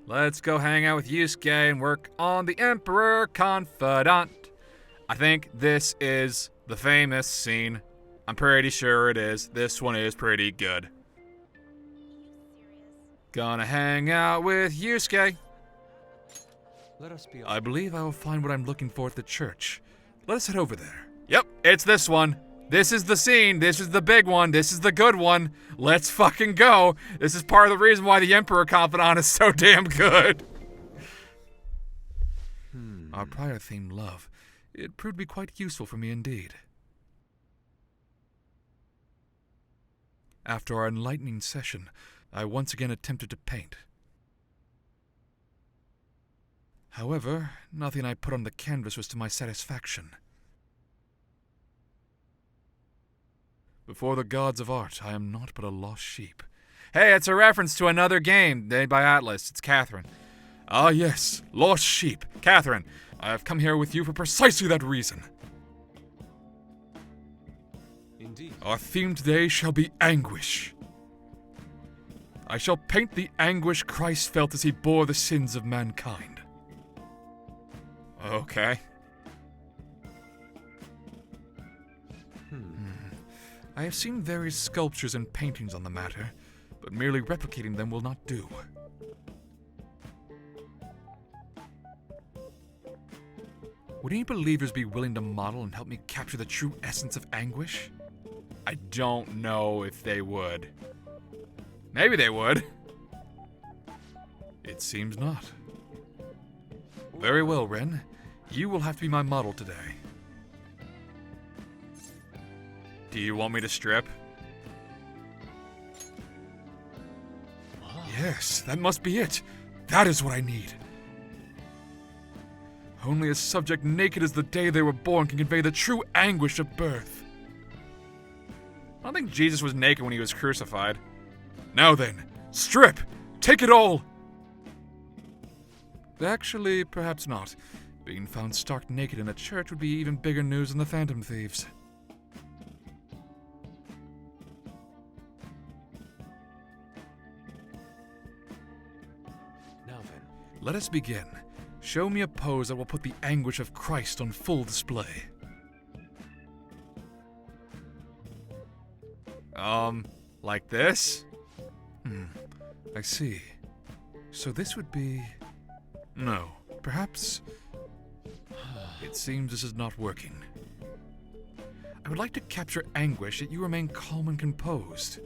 Let's go hang out with Yusuke and work on the Emperor Confidant. I think this is the famous scene. I'm pretty sure it is. This one is pretty good. Gonna hang out with Yusuke. let us be I believe I will find what I'm looking for at the church. Let us head over there. Yep, it's this one. This is the scene. This is the big one. This is the good one. Let's fucking go. This is part of the reason why the Emperor Confidant is so damn good. Our prior theme, love, it proved to be quite useful for me indeed. After our enlightening session, I once again attempted to paint. However, nothing I put on the canvas was to my satisfaction. Before the gods of art, I am naught but a lost sheep. Hey, it's a reference to another game made by Atlas. It's Catherine. Ah yes, lost sheep. Catherine, I have come here with you for precisely that reason. indeed. Our theme today shall be anguish. I shall paint the anguish Christ felt as he bore the sins of mankind. Okay. I have seen various sculptures and paintings on the matter, but merely replicating them will not do. Would any believers be willing to model and help me capture the true essence of anguish? I don't know if they would. Maybe they would. It seems not. Very well, Ren. You will have to be my model today. Do you want me to strip? Yes, that must be it. That is what I need. Only a subject naked as the day they were born can convey the true anguish of birth. I don't think Jesus was naked when he was crucified. Now then, strip! Take it all! Actually, perhaps not. Being found stark naked in a church would be even bigger news than the Phantom Thieves. Let us begin. Show me a pose that will put the anguish of Christ on full display. Like this? I see. So this would be... No, perhaps... It seems this is not working. I would like to capture anguish, yet you remain calm and composed.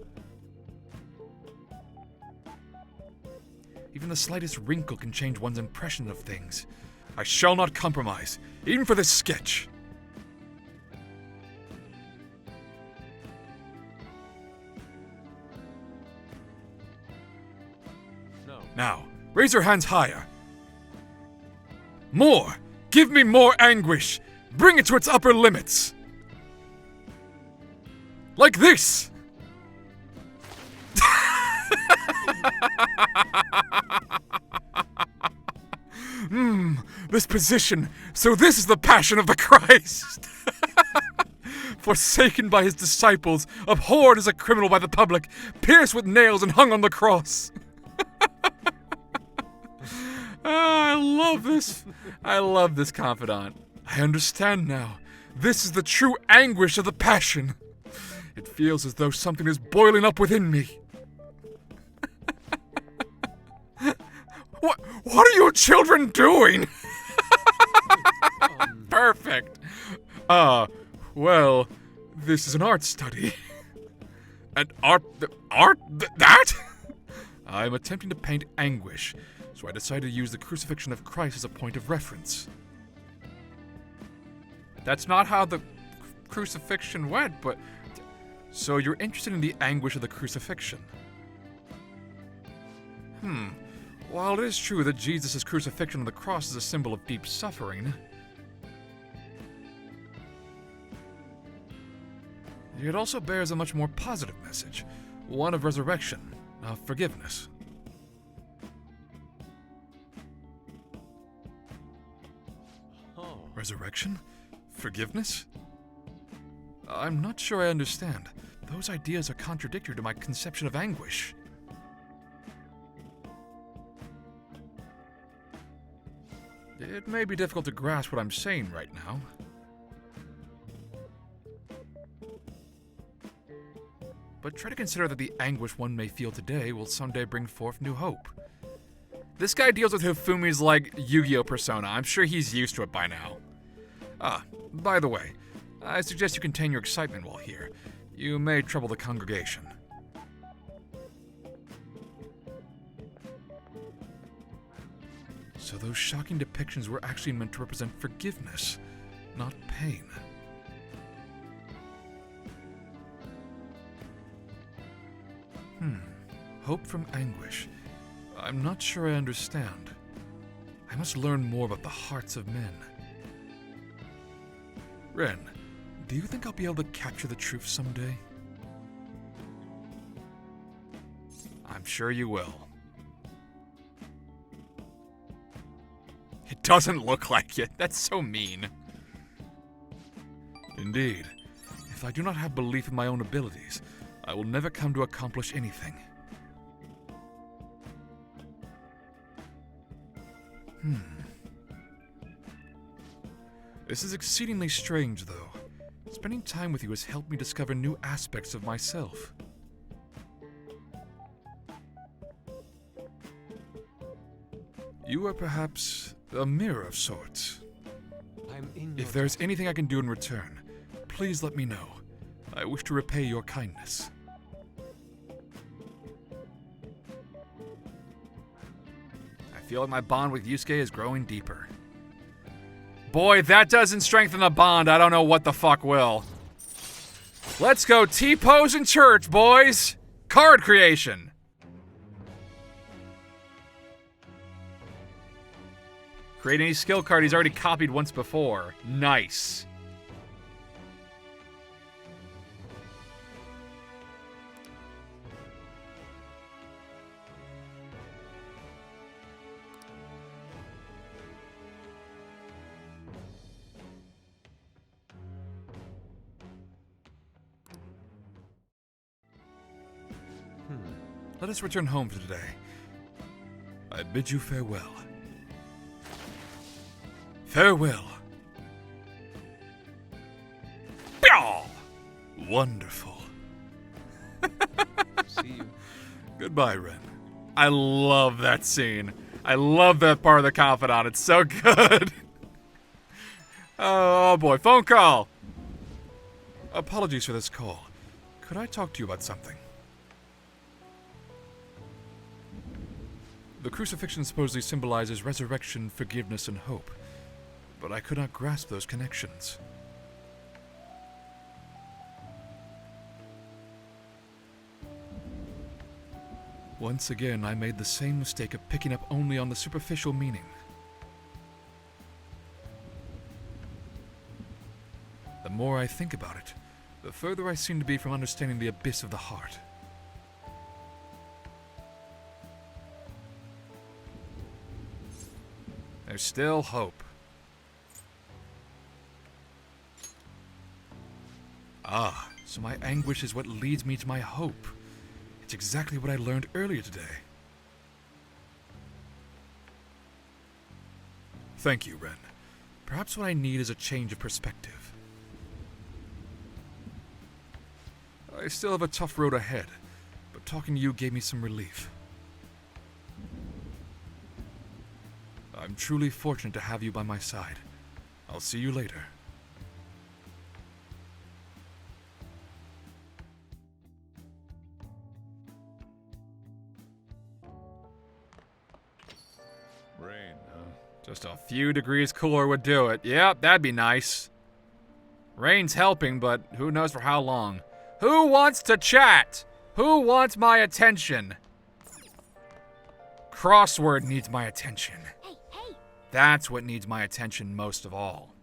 Even the slightest wrinkle can change one's impression of things. I shall not compromise, even for this sketch. No. Now, raise your hands higher. More! Give me more anguish! Bring it to its upper limits! Like this! This position. So this is the passion of the Christ. Forsaken by his disciples, abhorred as a criminal by the public, pierced with nails and hung on the cross. I love this. I love this confidant. I understand now. This is the true anguish of the passion. It feels as though something is boiling up within me. What are you children doing? Perfect. Well, this is an art study. An that? I'm attempting to paint anguish, so I decided to use the crucifixion of Christ as a point of reference. That's not how the crucifixion went, but... So you're interested in the anguish of the crucifixion? While it is true that Jesus' crucifixion on the cross is a symbol of deep suffering, it also bears a much more positive message, one of resurrection, of forgiveness. Oh. Resurrection? Forgiveness? I'm not sure I understand. Those ideas are contradictory to my conception of anguish. It may be difficult to grasp what I'm saying right now. But try to consider that the anguish one may feel today will someday bring forth new hope. This guy deals with Hifumi's, like, Yu-Gi-Oh persona. I'm sure he's used to it by now. By the way, I suggest you contain your excitement while here. You may trouble the congregation. So those shocking depictions were actually meant to represent forgiveness, not pain. Hope from anguish. I'm not sure I understand. I must learn more about the hearts of men. Ren, do you think I'll be able to capture the truth someday? I'm sure you will. It doesn't look like it. That's so mean. Indeed. If I do not have belief in my own abilities, I will never come to accomplish anything. This is exceedingly strange, though. Spending time with you has helped me discover new aspects of myself. You are perhaps a mirror of sorts. I'm in If there's anything I can do in return, please let me know. I wish to repay your kindness. I feel like my bond with Yusuke is growing deeper. Boy, if that doesn't strengthen the bond, I don't know what the fuck will. Let's go T-pose in church, boys! Card creation! Create any skill card he's already copied once before. Nice. Let us return home for today. I bid you farewell. Farewell. Pyaw! Wonderful. See you. Goodbye, Ren. I love that scene. I love that part of the confidant. It's so good. Oh boy, phone call. Apologies for this call. Could I talk to you about something? The crucifixion supposedly symbolizes resurrection, forgiveness, and hope, but I could not grasp those connections. Once again, I made the same mistake of picking up only on the superficial meaning. The more I think about it, the further I seem to be from understanding the abyss of the heart. There's still hope. Ah, so my anguish is what leads me to my hope. It's exactly what I learned earlier today. Thank you, Ren. Perhaps what I need is a change of perspective. I still have a tough road ahead, but talking to you gave me some relief. I'm truly fortunate to have you by my side. I'll see you later. Rain, huh? Just a few degrees cooler would do it. Yep, that'd be nice. Rain's helping, but who knows for how long. Who wants to chat? Who wants my attention? Crossword needs my attention. Hey, hey! That's what needs my attention most of all.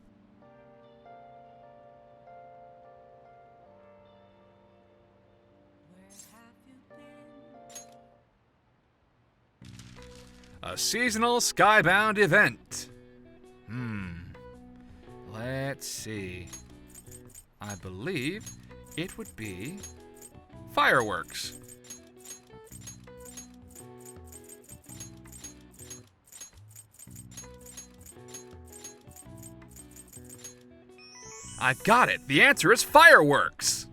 A seasonal skybound event. Let's see. I believe it would be fireworks. I've got it. The answer is fireworks.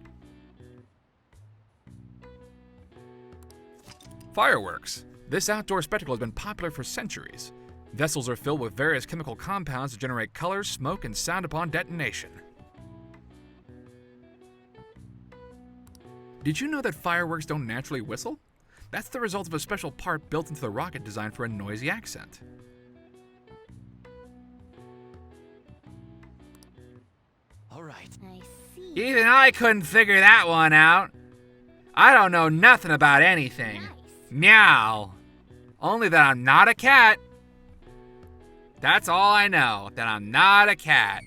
Fireworks. This outdoor spectacle has been popular for centuries. Vessels are filled with various chemical compounds to generate color, smoke, and sound upon detonation. Did you know that fireworks don't naturally whistle? That's the result of a special part built into the rocket designed for a noisy accent. All right. I see. Even I couldn't figure that one out. I don't know nothing about anything. Nice. Meow. Only that I'm not a cat. That's all I know, that I'm not a cat.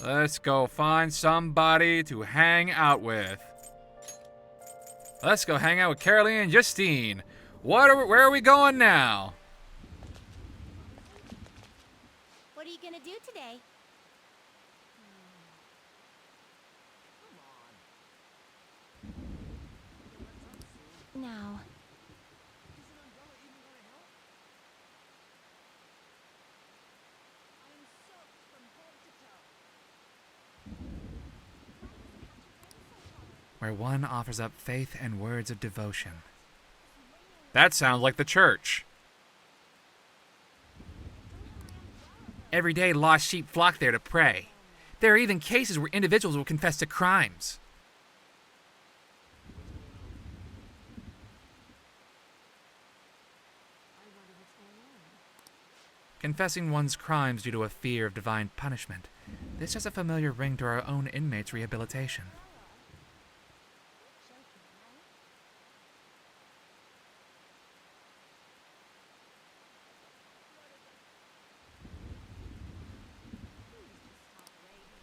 Let's go find somebody to hang out with. Let's go hang out with Caroline and Justine. Where are we going now? What are you gonna do today? Now. Where one offers up faith and words of devotion. That sounds like the church. Every day, lost sheep flock there to pray. There are even cases where individuals will confess to crimes. Confessing one's crimes due to a fear of divine punishment. This has a familiar ring to our own inmates' rehabilitation.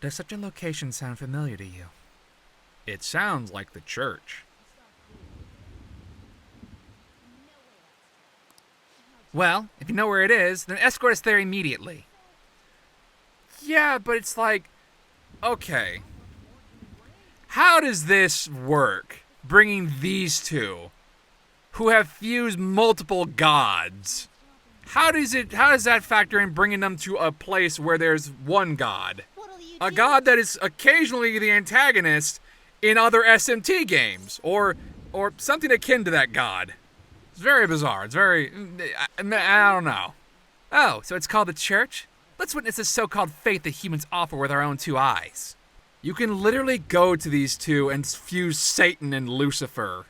Does such a location sound familiar to you? It sounds like the church. Well, if you know where it is, then escort us there immediately. Yeah, but it's like, okay. How does this work? Bringing these two, who have fused multiple gods. How does that factor in bringing them to a place where there's one god? What'll you A do? god that is occasionally the antagonist in other SMT games, or something akin to that god. It's very bizarre. It's very, I don't know. Oh, so it's called the church? Let's witness the so-called faith that humans offer with our own two eyes. You can literally go to these two and fuse Satan and Lucifer,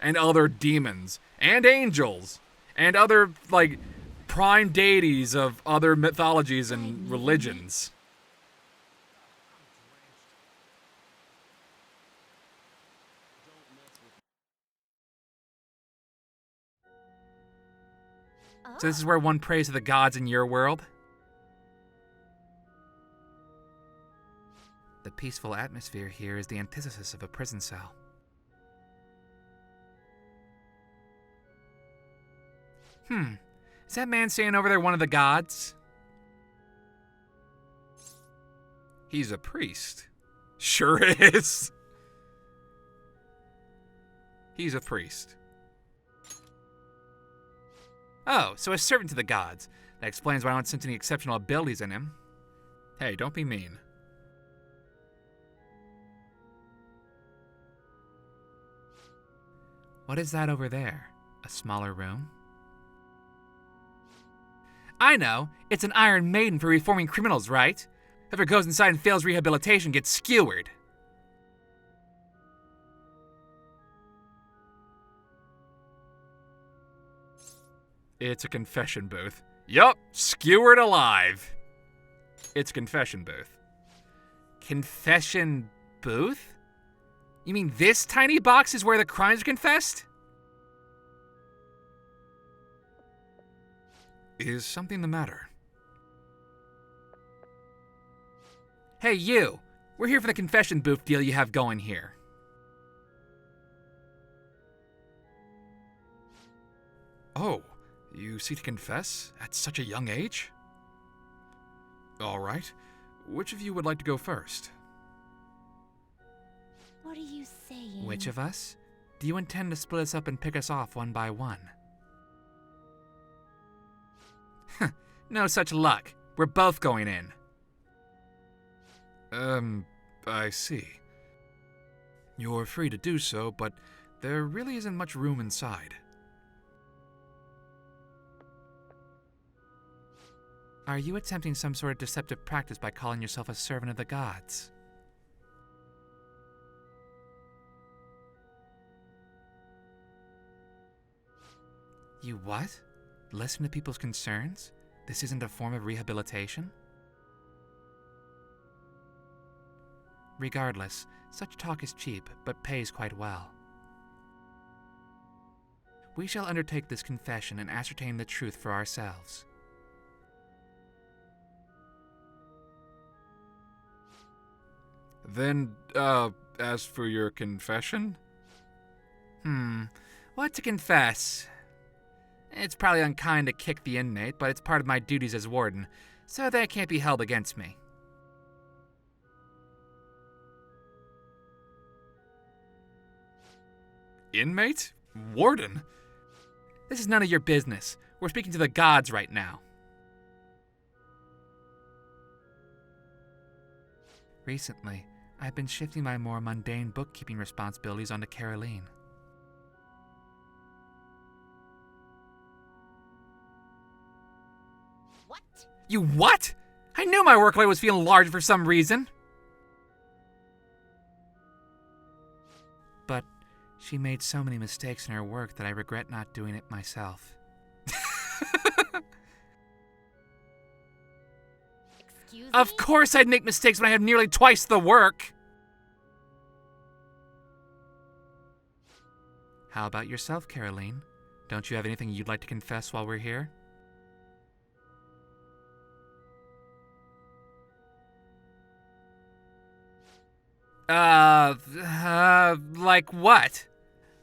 and other demons, and angels, and other, like, prime deities of other mythologies and religions. So this is where one prays to the gods in your world? The peaceful atmosphere here is the antithesis of a prison cell. Is that man standing over there one of the gods? He's a priest. Sure is. He's a priest. Oh, so a servant to the gods. That explains why I don't sense any exceptional abilities in him. Hey, don't be mean. What is that over there? A smaller room? I know. It's an Iron Maiden for reforming criminals, right? Whoever goes inside and fails rehabilitation gets skewered. It's a confession booth. Yup, skewered alive. It's a confession booth. Confession booth? You mean this tiny box is where the crimes are confessed? Is something the matter? Hey, you. We're here for the confession booth deal you have going here. Oh, you seek to confess at such a young age? All right. Which of you would like to go first? What are you saying? Which of us? Do you intend to split us up and pick us off one by one? No such luck. We're both going in. I see. You're free to do so, but there really isn't much room inside. Are you attempting some sort of deceptive practice by calling yourself a servant of the gods? You what? Listen to people's concerns? This isn't a form of rehabilitation? Regardless, such talk is cheap, but pays quite well. We shall undertake this confession and ascertain the truth for ourselves. Then, as for your confession? What to confess? It's probably unkind to kick the inmate, but it's part of my duties as warden, so that can't be held against me. Inmate? Warden? This is none of your business. We're speaking to the gods right now. Recently, I've been shifting my more mundane bookkeeping responsibilities onto Caroline. What? You what? I knew my workload was feeling large for some reason. But she made so many mistakes in her work that I regret not doing it myself. Excuse me? Of course I'd make mistakes when I have nearly twice the work. How about yourself, Caroline? Don't you have anything you'd like to confess while we're here? Like what?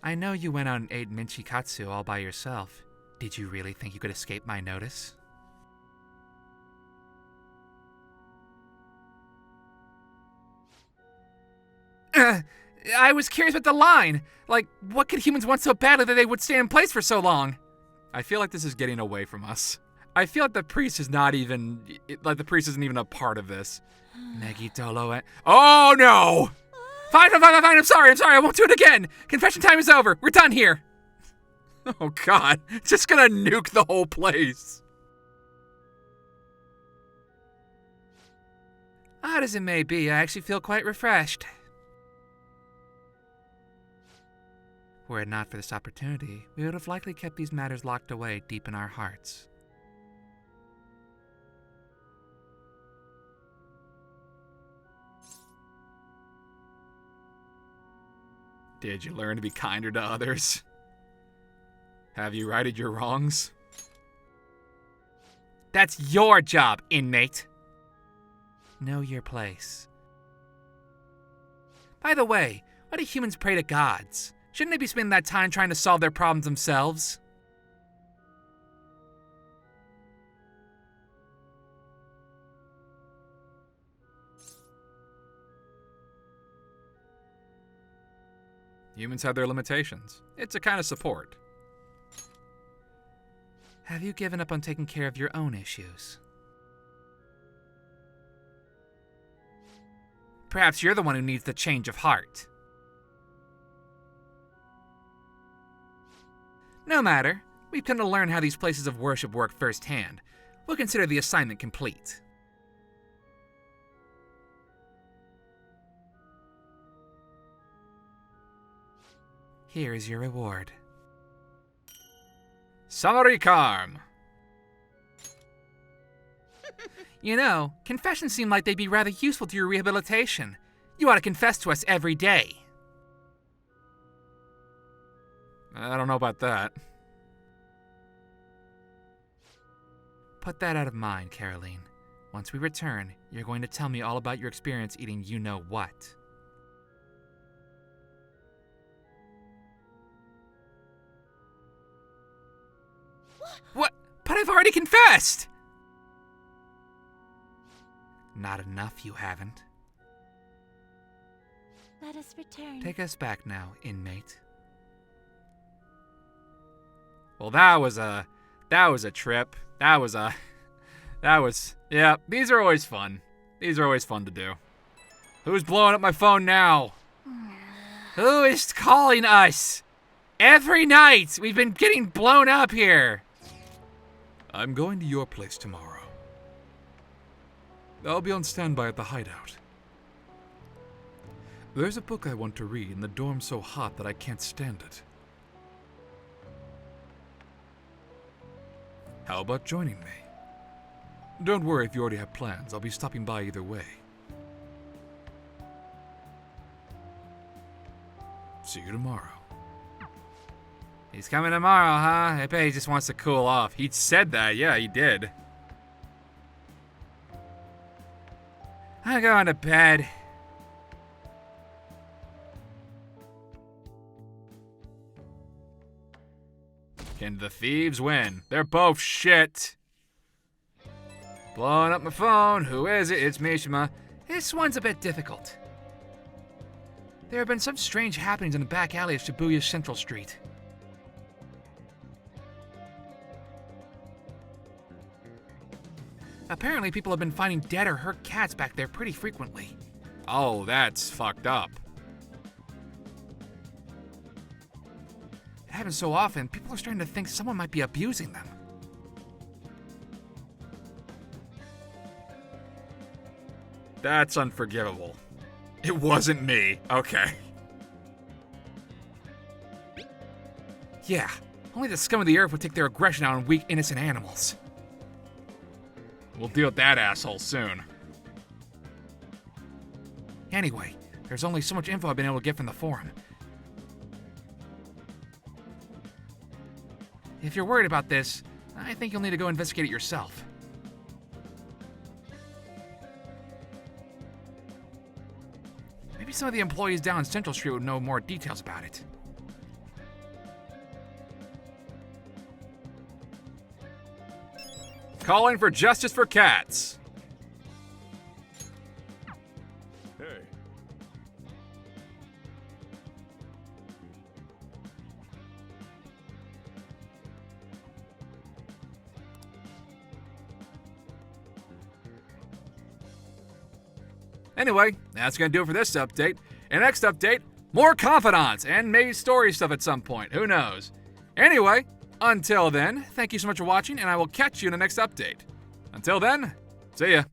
I know you went out and ate Minchikatsu all by yourself. Did you really think you could escape my notice? I was curious about the line. Like, what could humans want so badly that they would stay in place for so long? I feel like this is getting away from us. I feel like the priest is not even, like the priest isn't even a part of this. Megidolo. Oh no! Fine, I'm sorry, I won't do it again. Confession time is over, we're done here. Oh god, it's just gonna nuke the whole place. Odd as it may be, I actually feel quite refreshed. Were it not for this opportunity, we would have likely kept these matters locked away deep in our hearts. Did you learn to be kinder to others? Have you righted your wrongs? That's your job, inmate. Know your place. By the way, why do humans pray to gods? Shouldn't they be spending that time trying to solve their problems themselves? Humans have their limitations. It's a kind of support. Have you given up on taking care of your own issues? Perhaps you're the one who needs the change of heart. No matter. We've come to learn how these places of worship work firsthand. We'll consider the assignment complete. Here is your reward. Summary Karm. You know, confessions seem like they'd be rather useful to your rehabilitation. You ought to confess to us every day. I don't know about that. Put that out of mind, Caroline. Once we return, you're going to tell me all about your experience eating you-know-what. What? But I've already confessed! Not enough, you haven't. Let us return. Take us back now, inmate. Well, that was a trip. Yeah, these are always fun. These are always fun to do. Who's blowing up my phone now? Who is calling us? Every night we've been getting blown up here. I'm going to your place tomorrow. I'll be on standby at the hideout. There's a book I want to read, and the dorm's so hot that I can't stand it. How about joining me? Don't worry if you already have plans. I'll be stopping by either way. See you tomorrow. He's coming tomorrow, huh? I bet he just wants to cool off. He said that, yeah, he did. I'm going to bed. Can the thieves win? They're both shit. Blowing up my phone. Who is it? It's Mishima. This one's a bit difficult. There have been some strange happenings in the back alley of Shibuya's Central Street. Apparently, people have been finding dead or hurt cats back there pretty frequently. Oh, that's fucked up. It happens so often, people are starting to think someone might be abusing them. That's unforgivable. It wasn't me. Okay. Yeah, only the scum of the earth would take their aggression out on weak, innocent animals. We'll deal with that asshole soon. Anyway, there's only so much info I've been able to get from the forum. If you're worried about this, I think you'll need to go investigate it yourself. Maybe some of the employees down Central Street would know more details about it. Calling for justice for cats. Hey. Anyway, that's going to do it for this update. And next update, more confidants and maybe story stuff at some point. Who knows? Anyway, until then, thank you so much for watching, and I will catch you in the next update. Until then, see ya.